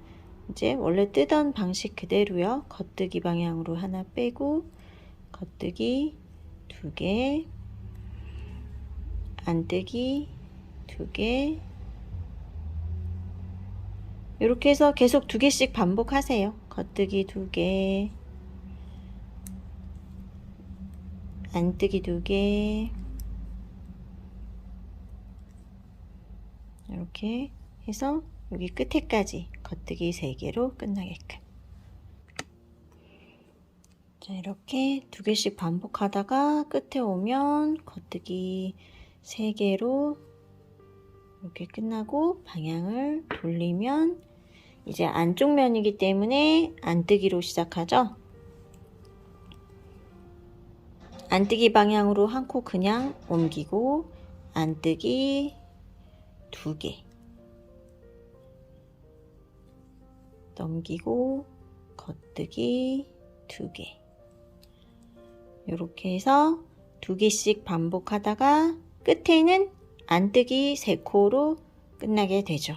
이제 원래 뜨던 방식 그대로요. 겉뜨기 방향으로 하나 빼고 겉뜨기 2개, 안뜨기 2개, 이렇게 해서 계속 2개씩 반복하세요. 겉뜨기 2개, 안뜨기 2개, 이렇게 해서 여기 끝에까지 겉뜨기 3개로 끝나게끔. 자, 이렇게 2개씩 반복하다가 끝에 오면 겉뜨기 3개로 이렇게 끝나고 방향을 돌리면 이제 안쪽 면이기 때문에 안뜨기로 시작하죠. 안뜨기 방향으로 한 코 그냥 옮기고 안뜨기 2개 넘기고 겉뜨기 2개 이렇게 해서 2개씩 반복하다가 끝에는 안뜨기 3코로 끝나게 되죠.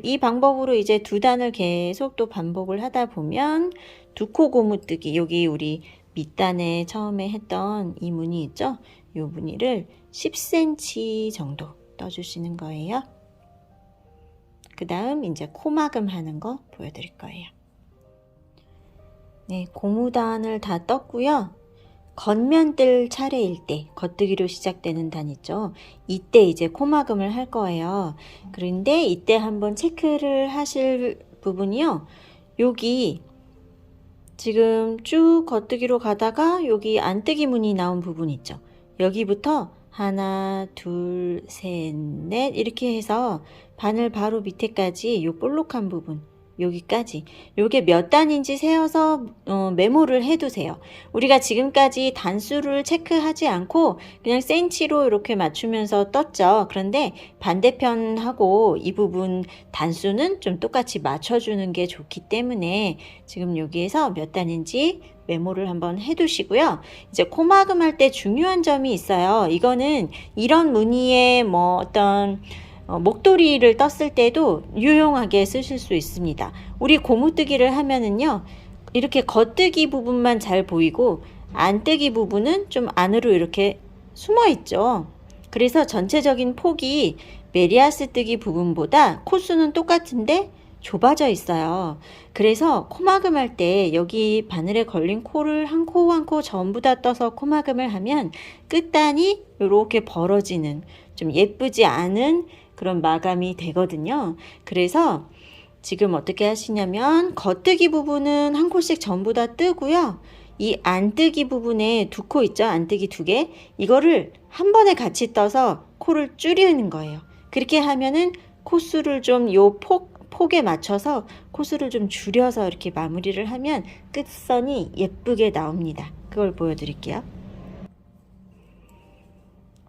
이 방법으로 이제 2단을 계속 또 반복을 하다 보면 2코 고무뜨기, 여기 우리 밑단에 처음에 했던 이 무늬 있죠? 이 무늬를 10cm 정도 떠주시는 거예요. 그 다음 이제 코막음 하는 거 보여드릴 거예요. 네, 고무단을 다 떴고요. 겉면 뜰 차례일 때, 겉뜨기로 시작되는 단 있죠. 이때 이제 코막음을 할 거예요. 그런데 이때 한번 체크를 하실 부분이요. 여기 지금 쭉 겉뜨기로 가다가 여기 안뜨기 무늬 나온 부분 있죠. 여기부터 하나, 둘, 셋, 넷 이렇게 해서 바늘 바로 밑에까지 요 볼록한 부분 여기까지 요게 몇 단인지 세어서 메모를 해두세요. 우리가 지금까지 단수를 체크하지 않고 그냥 센치로 이렇게 맞추면서 떴죠. 그런데 반대편하고 이 부분 단수는 좀 똑같이 맞춰주는 게 좋기 때문에 지금 여기에서 몇 단인지 메모를 한번 해두시고요. 이제 코막음 할 때 중요한 점이 있어요. 이거는 이런 무늬의 어떤 목도리를 떴을 때도 유용하게 쓰실 수 있습니다. 우리 고무뜨기를 하면은요, 이렇게 겉뜨기 부분만 잘 보이고 안뜨기 부분은 좀 안으로 이렇게 숨어 있죠. 그래서 전체적인 폭이 메리아스 뜨기 부분보다 코수는 똑같은데 좁아져 있어요. 그래서 코막음할 때 여기 바늘에 걸린 코를 한 코 한 코 전부 다 떠서 코막음을 하면 끝단이 이렇게 벌어지는 좀 예쁘지 않은 그런 마감이 되거든요. 그래서 지금 어떻게 하시냐면 겉뜨기 부분은 한 코씩 전부 다 뜨고요. 이 안뜨기 부분에 두 코 있죠? 안뜨기 두 개. 이거를 한 번에 같이 떠서 코를 줄이는 거예요. 그렇게 하면은 코수를 좀 요 폭에 맞춰서 코수를 좀 줄여서 이렇게 마무리를 하면 끝선이 예쁘게 나옵니다. 그걸 보여드릴게요.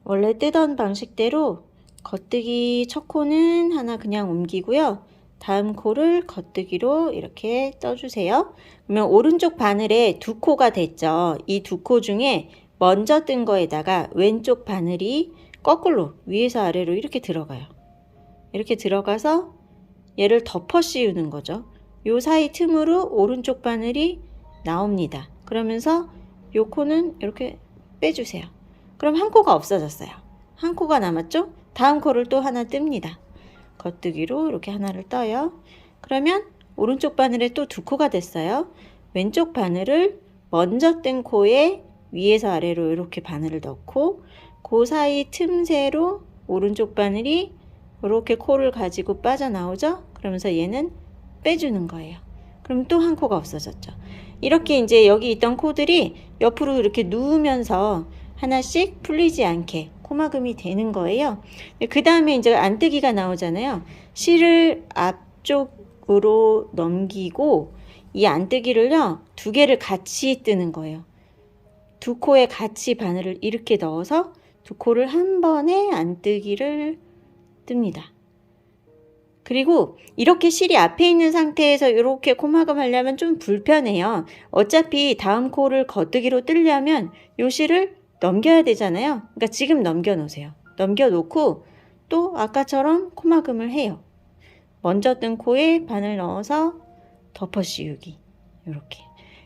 원래 뜨던 방식대로 겉뜨기 첫 코는 하나 그냥 옮기고요. 다음 코를 겉뜨기로 이렇게 떠주세요. 그러면 오른쪽 바늘에 두 코가 됐죠. 이 두 코 중에 먼저 뜬 거에다가 왼쪽 바늘이 거꾸로 위에서 아래로 이렇게 들어가요. 이렇게 들어가서 얘를 덮어 씌우는 거죠. 요 사이 틈으로 오른쪽 바늘이 나옵니다. 그러면서 요 코는 이렇게 빼주세요. 그럼 한 코가 없어졌어요. 한 코가 남았죠? 다음 코를 또 하나 뜹니다. 겉뜨기로 이렇게 하나를 떠요. 그러면 오른쪽 바늘에 또 두 코가 됐어요. 왼쪽 바늘을 먼저 뜬 코에 위에서 아래로 이렇게 바늘을 넣고 그 사이 틈새로 오른쪽 바늘이 이렇게 코를 가지고 빠져나오죠? 그러면서 얘는 빼주는 거예요. 그럼 또 한 코가 없어졌죠. 이렇게 이제 여기 있던 코들이 옆으로 이렇게 누우면서 하나씩 풀리지 않게 코막음이 되는 거예요. 그 다음에 이제 안뜨기가 나오잖아요. 실을 앞쪽으로 넘기고 이 안뜨기를요, 두 개를 같이 뜨는 거예요. 두 코에 같이 바늘을 이렇게 넣어서 두 코를 한 번에 안뜨기를 뜹니다. 그리고 이렇게 실이 앞에 있는 상태에서 이렇게 코막음 하려면 좀 불편해요. 어차피 다음 코를 겉뜨기로 뜨려면 요 실을 넘겨야 되잖아요. 그러니까 지금 넘겨 놓으세요. 넘겨 놓고 또 아까처럼 코막음을 해요. 먼저 뜬 코에 바늘 넣어서 덮어 씌우기. 이렇게.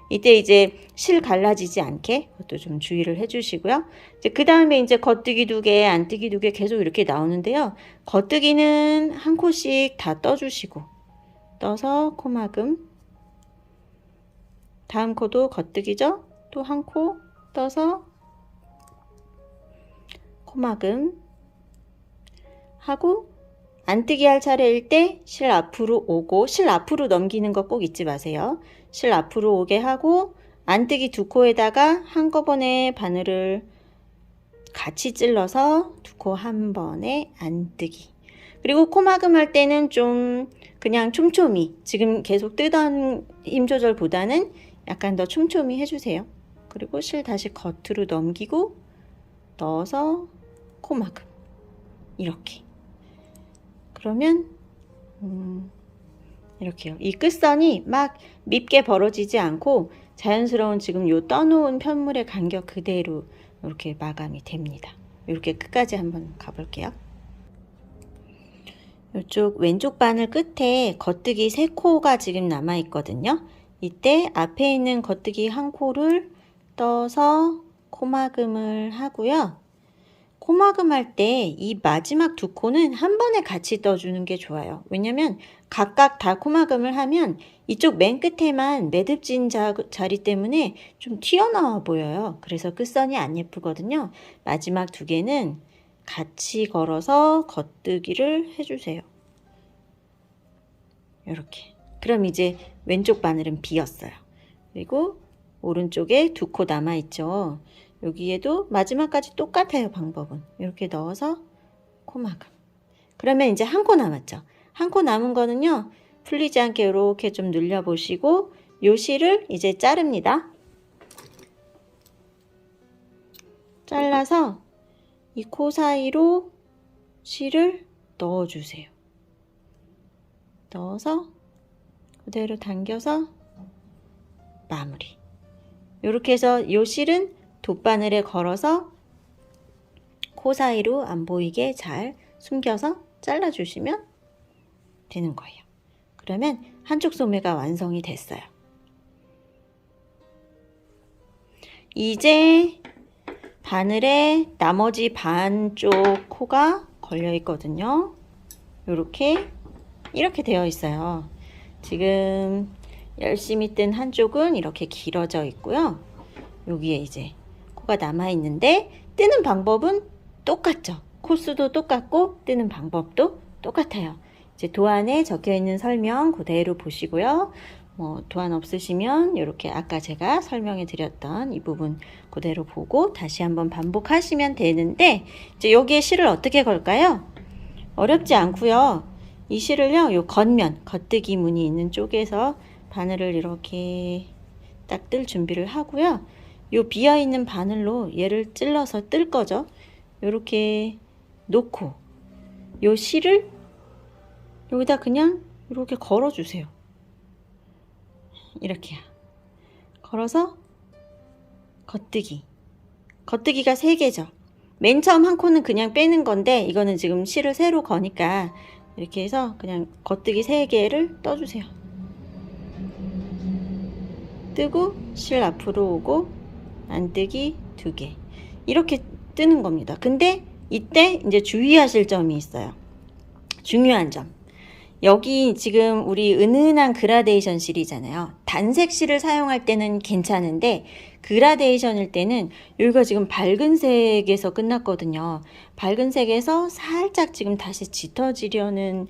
이때 이제 실 갈라지지 않게 그것도 좀 주의를 해주시고요. 이제 그 다음에 이제 겉뜨기 두 개, 안뜨기 두 개 계속 이렇게 나오는데요. 겉뜨기는 한 코씩 다 떠주시고 떠서 코막음. 다음 코도 겉뜨기죠. 또 한 코 떠서 코막음 하고 안뜨기 할 차례일 때 실 앞으로 오고 실 앞으로 넘기는 거 꼭 잊지 마세요. 실 앞으로 오게 하고 안뜨기 두 코에다가 한꺼번에 바늘을 같이 찔러서 두 코 한 번에 안뜨기. 그리고 코막음 할 때는 좀 그냥 촘촘히 지금 계속 뜨던 힘 조절보다는 약간 더 촘촘히 해주세요. 그리고 실 다시 겉으로 넘기고 넣어서 코막음 이렇게. 그러면 이렇게요. 이 끝선이 막 밉게 벌어지지 않고 자연스러운 지금 요 떠놓은 편물의 간격 그대로 이렇게 마감이 됩니다. 이렇게 끝까지 한번 가볼게요. 이쪽 왼쪽 바늘 끝에 겉뜨기 3코가 지금 남아 있거든요. 이때 앞에 있는 겉뜨기 한 코를 떠서 코막음을 하고요. 코막음 할 때 이 마지막 두 코는 한 번에 같이 떠주는 게 좋아요. 왜냐면 각각 다 코막음을 하면 이쪽 맨 끝에만 매듭진 자리 때문에 좀 튀어나와 보여요. 그래서 끝선이 안 예쁘거든요. 마지막 두 개는 같이 걸어서 겉뜨기를 해주세요. 이렇게. 그럼 이제 왼쪽 바늘은 비었어요. 그리고 오른쪽에 두 코 남아있죠. 여기에도 마지막까지 똑같아요. 방법은 이렇게 넣어서 코막음. 그러면 이제 한 코 남았죠. 한 코 남은 거는요, 풀리지 않게 이렇게 좀 눌려 보시고 요 실을 이제 자릅니다. 잘라서 이 코 사이로 실을 넣어 주세요. 넣어서 그대로 당겨서 마무리. 이렇게 해서 요 실은 돗바늘에 걸어서 코 사이로 안 보이게 잘 숨겨서 잘라주시면 되는 거예요. 그러면 한쪽 소매가 완성이 됐어요. 이제 바늘에 나머지 반쪽 코가 걸려 있거든요. 이렇게 되어 있어요. 지금 열심히 뜬 한쪽은 이렇게 길어져 있고요. 여기에 이제 코가 남아 있는데 뜨는 방법은 똑같죠. 코수도 똑같고 뜨는 방법도 똑같아요. 이제 도안에 적혀 있는 설명 그대로 보시고요. 도안 없으시면 이렇게 아까 제가 설명해 드렸던 이 부분 그대로 보고 다시 한번 반복하시면 되는데, 이제 여기에 실을 어떻게 걸까요? 어렵지 않고요. 이 실을요, 요 겉면, 겉뜨기 무늬 있는 쪽에서 바늘을 이렇게 딱 뜰 준비를 하고요. 요 비어있는 바늘로 얘를 찔러서 뜰 거죠. 요렇게 놓고 요 실을 여기다 그냥 이렇게 걸어주세요. 이렇게요. 걸어서 겉뜨기가 3개죠. 맨 처음 한 코는 그냥 빼는 건데 이거는 지금 실을 새로 거니까 이렇게 해서 그냥 겉뜨기 3개를 떠주세요. 뜨고 실 앞으로 오고 안뜨기 2개 이렇게 뜨는 겁니다. 근데 이때 이제 주의하실 점이 있어요. 중요한 점. 여기 지금 우리 은은한 그라데이션 실이잖아요. 단색 실을 사용할 때는 괜찮은데 그라데이션일 때는 여기가 지금 밝은 색에서 끝났거든요. 밝은 색에서 살짝 지금 다시 짙어지려는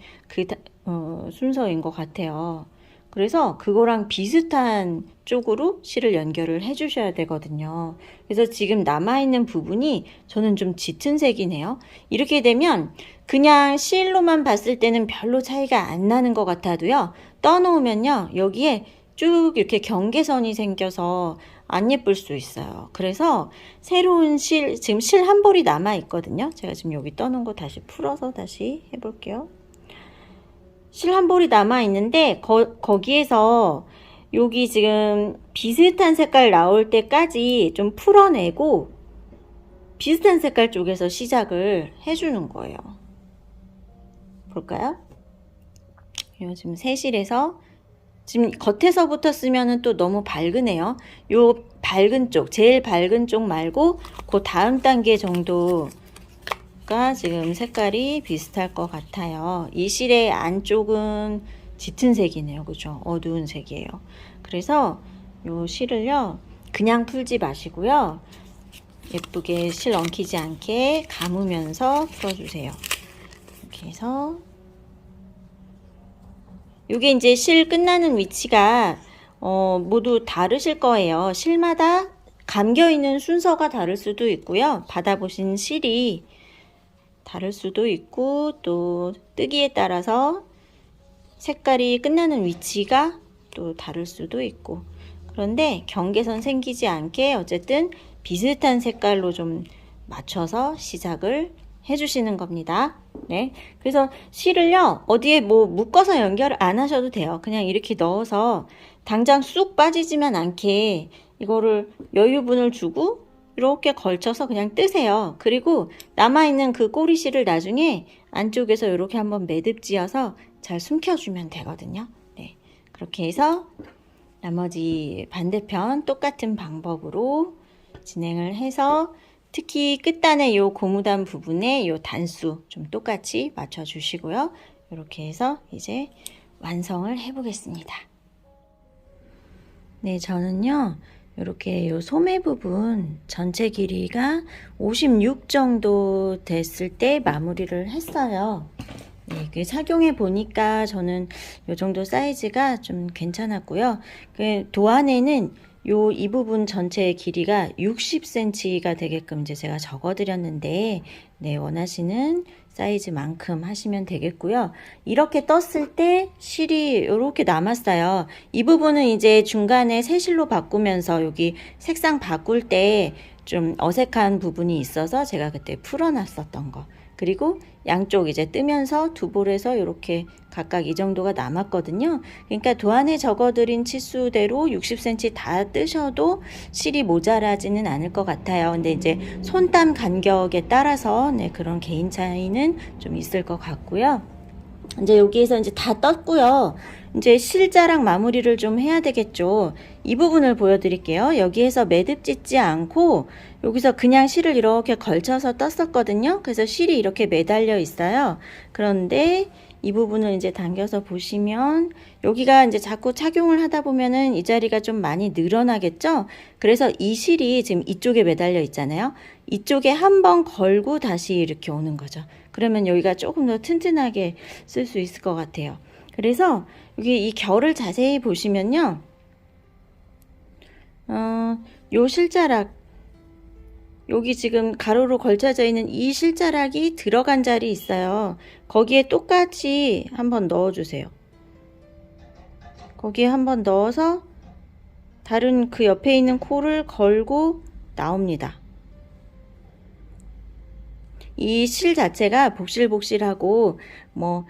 순서인 것 같아요. 그래서 그거랑 비슷한 쪽으로 실을 연결을 해 주셔야 되거든요. 그래서 지금 남아있는 부분이 저는 좀 짙은 색이네요. 이렇게 되면 그냥 실로만 봤을 때는 별로 차이가 안 나는 것 같아도요. 떠놓으면요. 여기에 쭉 이렇게 경계선이 생겨서 안 예쁠 수 있어요. 그래서 새로운 실, 지금 실 한 볼이 남아 있거든요. 제가 지금 여기 떠놓은 거 다시 풀어서 다시 해볼게요. 실 한 볼이 남아 있는데 거기에서 여기 지금 비슷한 색깔 나올 때까지 좀 풀어내고 비슷한 색깔 쪽에서 시작을 해주는 거예요. 볼까요? 지금 새실에서 지금 겉에서부터 쓰면은 또 너무 밝으네요. 요 밝은 쪽, 제일 밝은 쪽 말고 그 다음 단계 정도가 지금 색깔이 비슷할 것 같아요. 이 실의 안쪽은 짙은 색이네요. 그죠? 어두운 색이에요. 그래서 요 실을요, 그냥 풀지 마시고요. 예쁘게 실 엉키지 않게 감으면서 풀어주세요. 이렇게 해서 요게 이제 실 끝나는 위치가 모두 다르실 거예요. 실마다 감겨있는 순서가 다를 수도 있고요. 받아보신 실이 다를 수도 있고 또 뜨기에 따라서 색깔이 끝나는 위치가 또 다를 수도 있고, 그런데 경계선 생기지 않게 어쨌든 비슷한 색깔로 좀 맞춰서 시작을 해주시는 겁니다. 네. 그래서 실을요, 어디에 뭐 묶어서 연결 안 하셔도 돼요. 그냥 이렇게 넣어서 당장 쑥 빠지지만 않게 이거를 여유분을 주고 이렇게 걸쳐서 그냥 뜨세요. 그리고 남아있는 그 꼬리실을 나중에 안쪽에서 이렇게 한번 매듭 지어서 잘 숨겨주면 되거든요. 네. 그렇게 해서 나머지 반대편 똑같은 방법으로 진행을 해서 특히 끝단의 요 고무단 부분에 요 단수 좀 똑같이 맞춰 주시고요. 이렇게 해서 이제 완성을 해 보겠습니다. 네, 저는요, 이렇게 요 소매 부분 전체 길이가 56 정도 됐을 때 마무리를 했어요. 네, 그 착용해 보니까 저는 요 정도 사이즈가 좀 괜찮았고요. 그 도안에는 이 부분 전체의 길이가 60cm가 되게끔 이제 제가 적어 드렸는데, 네, 원하시는 사이즈만큼 하시면 되겠고요. 이렇게 떴을 때 실이 이렇게 남았어요. 이 부분은 이제 중간에 새실로 바꾸면서 여기 색상 바꿀 때 좀 어색한 부분이 있어서 제가 그때 풀어놨었던 거. 그리고 양쪽 이제 뜨면서 두 볼에서 이렇게 각각 이 정도가 남았거든요. 그러니까 도안에 적어드린 치수대로 60cm 다 뜨셔도 실이 모자라지는 않을 것 같아요. 근데 이제 손땀 간격에 따라서 네, 그런 개인 차이는 좀 있을 것 같고요. 이제 여기에서 이제 다 떴고요. 이제 실자랑 마무리를 좀 해야 되겠죠. 이 부분을 보여드릴게요. 여기에서 매듭 짓지 않고 여기서 그냥 실을 이렇게 걸쳐서 떴었거든요. 그래서 실이 이렇게 매달려 있어요. 그런데 이 부분을 이제 당겨서 보시면 여기가 이제 자꾸 착용을 하다 보면은 이 자리가 좀 많이 늘어나겠죠. 그래서 이 실이 지금 이쪽에 매달려 있잖아요. 이쪽에 한번 걸고 다시 이렇게 오는 거죠. 그러면 여기가 조금 더 튼튼하게 쓸 수 있을 것 같아요. 그래서 여기 이 결을 자세히 보시면요. 요 실자락, 여기 지금 가로로 걸쳐져 있는 이 실자락이 들어간 자리 있어요. 거기에 똑같이 한번 넣어주세요. 거기에 한번 넣어서 다른 그 옆에 있는 코를 걸고 나옵니다. 이 실 자체가 복실복실하고 뭐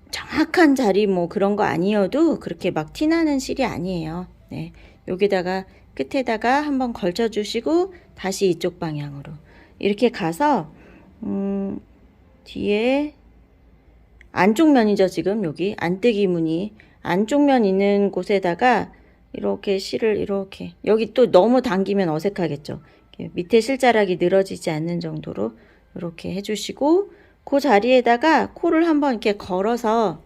정확한 자리 뭐 그런 거 아니어도 그렇게 막 티나는 실이 아니에요. 네, 여기다가 끝에다가 한번 걸쳐 주시고 다시 이쪽 방향으로 이렇게 가서 뒤에 안쪽 면이죠. 지금 여기 안뜨기 무늬 안쪽 면 있는 곳에다가 이렇게 실을 이렇게, 여기 또 너무 당기면 어색하겠죠. 밑에 실자락이 늘어지지 않는 정도로 이렇게 해주시고 그 자리에다가 코를 한번 이렇게 걸어서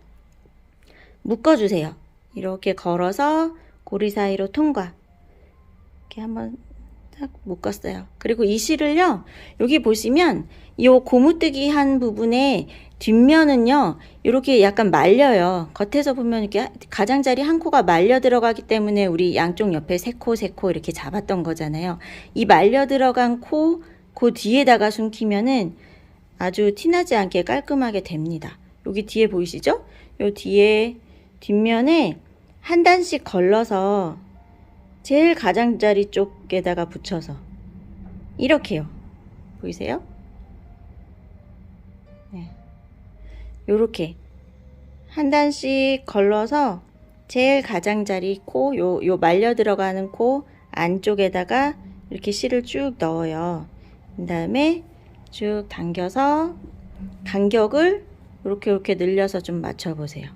묶어주세요. 이렇게 걸어서 고리 사이로 통과. 이렇게 한번 딱 묶었어요. 그리고 이 실을요, 여기 보시면 이 고무뜨기 한 부분에 뒷면은요 이렇게 약간 말려요. 겉에서 보면 이렇게 가장자리 한 코가 말려 들어가기 때문에 우리 양쪽 옆에 세 코 이렇게 잡았던 거잖아요. 이 말려 들어간 코, 그 뒤에다가 숨기면은 아주 티나지 않게 깔끔하게 됩니다. 여기 뒤에 보이시죠? 요 뒤에 뒷면에 한 단씩 걸러서 제일 가장자리 쪽에다가 붙여서 이렇게요. 보이세요? 네. 요렇게 한 단씩 걸러서 제일 가장자리 코, 요 말려 들어가는 코 안쪽에다가 이렇게 실을 쭉 넣어요. 그 다음에 쭉 당겨서 간격을 이렇게 늘려서 좀 맞춰 보세요.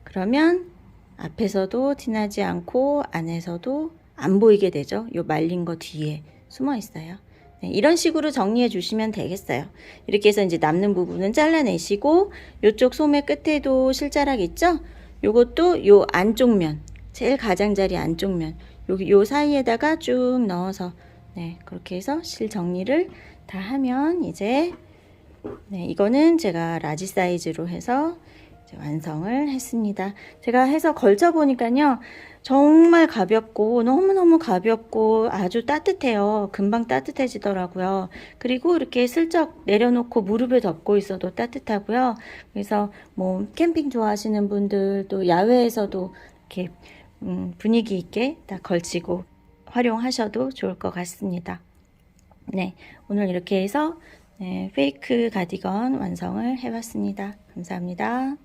그러면 앞에서도 티나지 않고 안에서도 안 보이게 되죠. 요 말린 거 뒤에 숨어 있어요. 네, 이런 식으로 정리해 주시면 되겠어요. 이렇게 해서 이제 남는 부분은 잘라내시고 요쪽 소매 끝에도 실자락 있죠? 요것도 요 안쪽 면, 제일 가장자리 안쪽 면, 여기 요 사이에다가 쭉 넣어서 네, 그렇게 해서 실 정리를 다 하면 이제 네, 이거는 제가 라지 사이즈로 해서 완성을 했습니다. 제가 해서 걸쳐 보니까요, 정말 가볍고 너무너무 가볍고 아주 따뜻해요. 금방 따뜻해지더라고요. 그리고 이렇게 슬쩍 내려놓고 무릎에 덮고 있어도 따뜻하고요. 그래서 뭐 캠핑 좋아하시는 분들, 또 야외에서도 이렇게 분위기 있게 딱 걸치고 활용하셔도 좋을 것 같습니다. 네, 오늘 이렇게 해서 네, 페이크 가디건 완성을 해봤습니다. 감사합니다.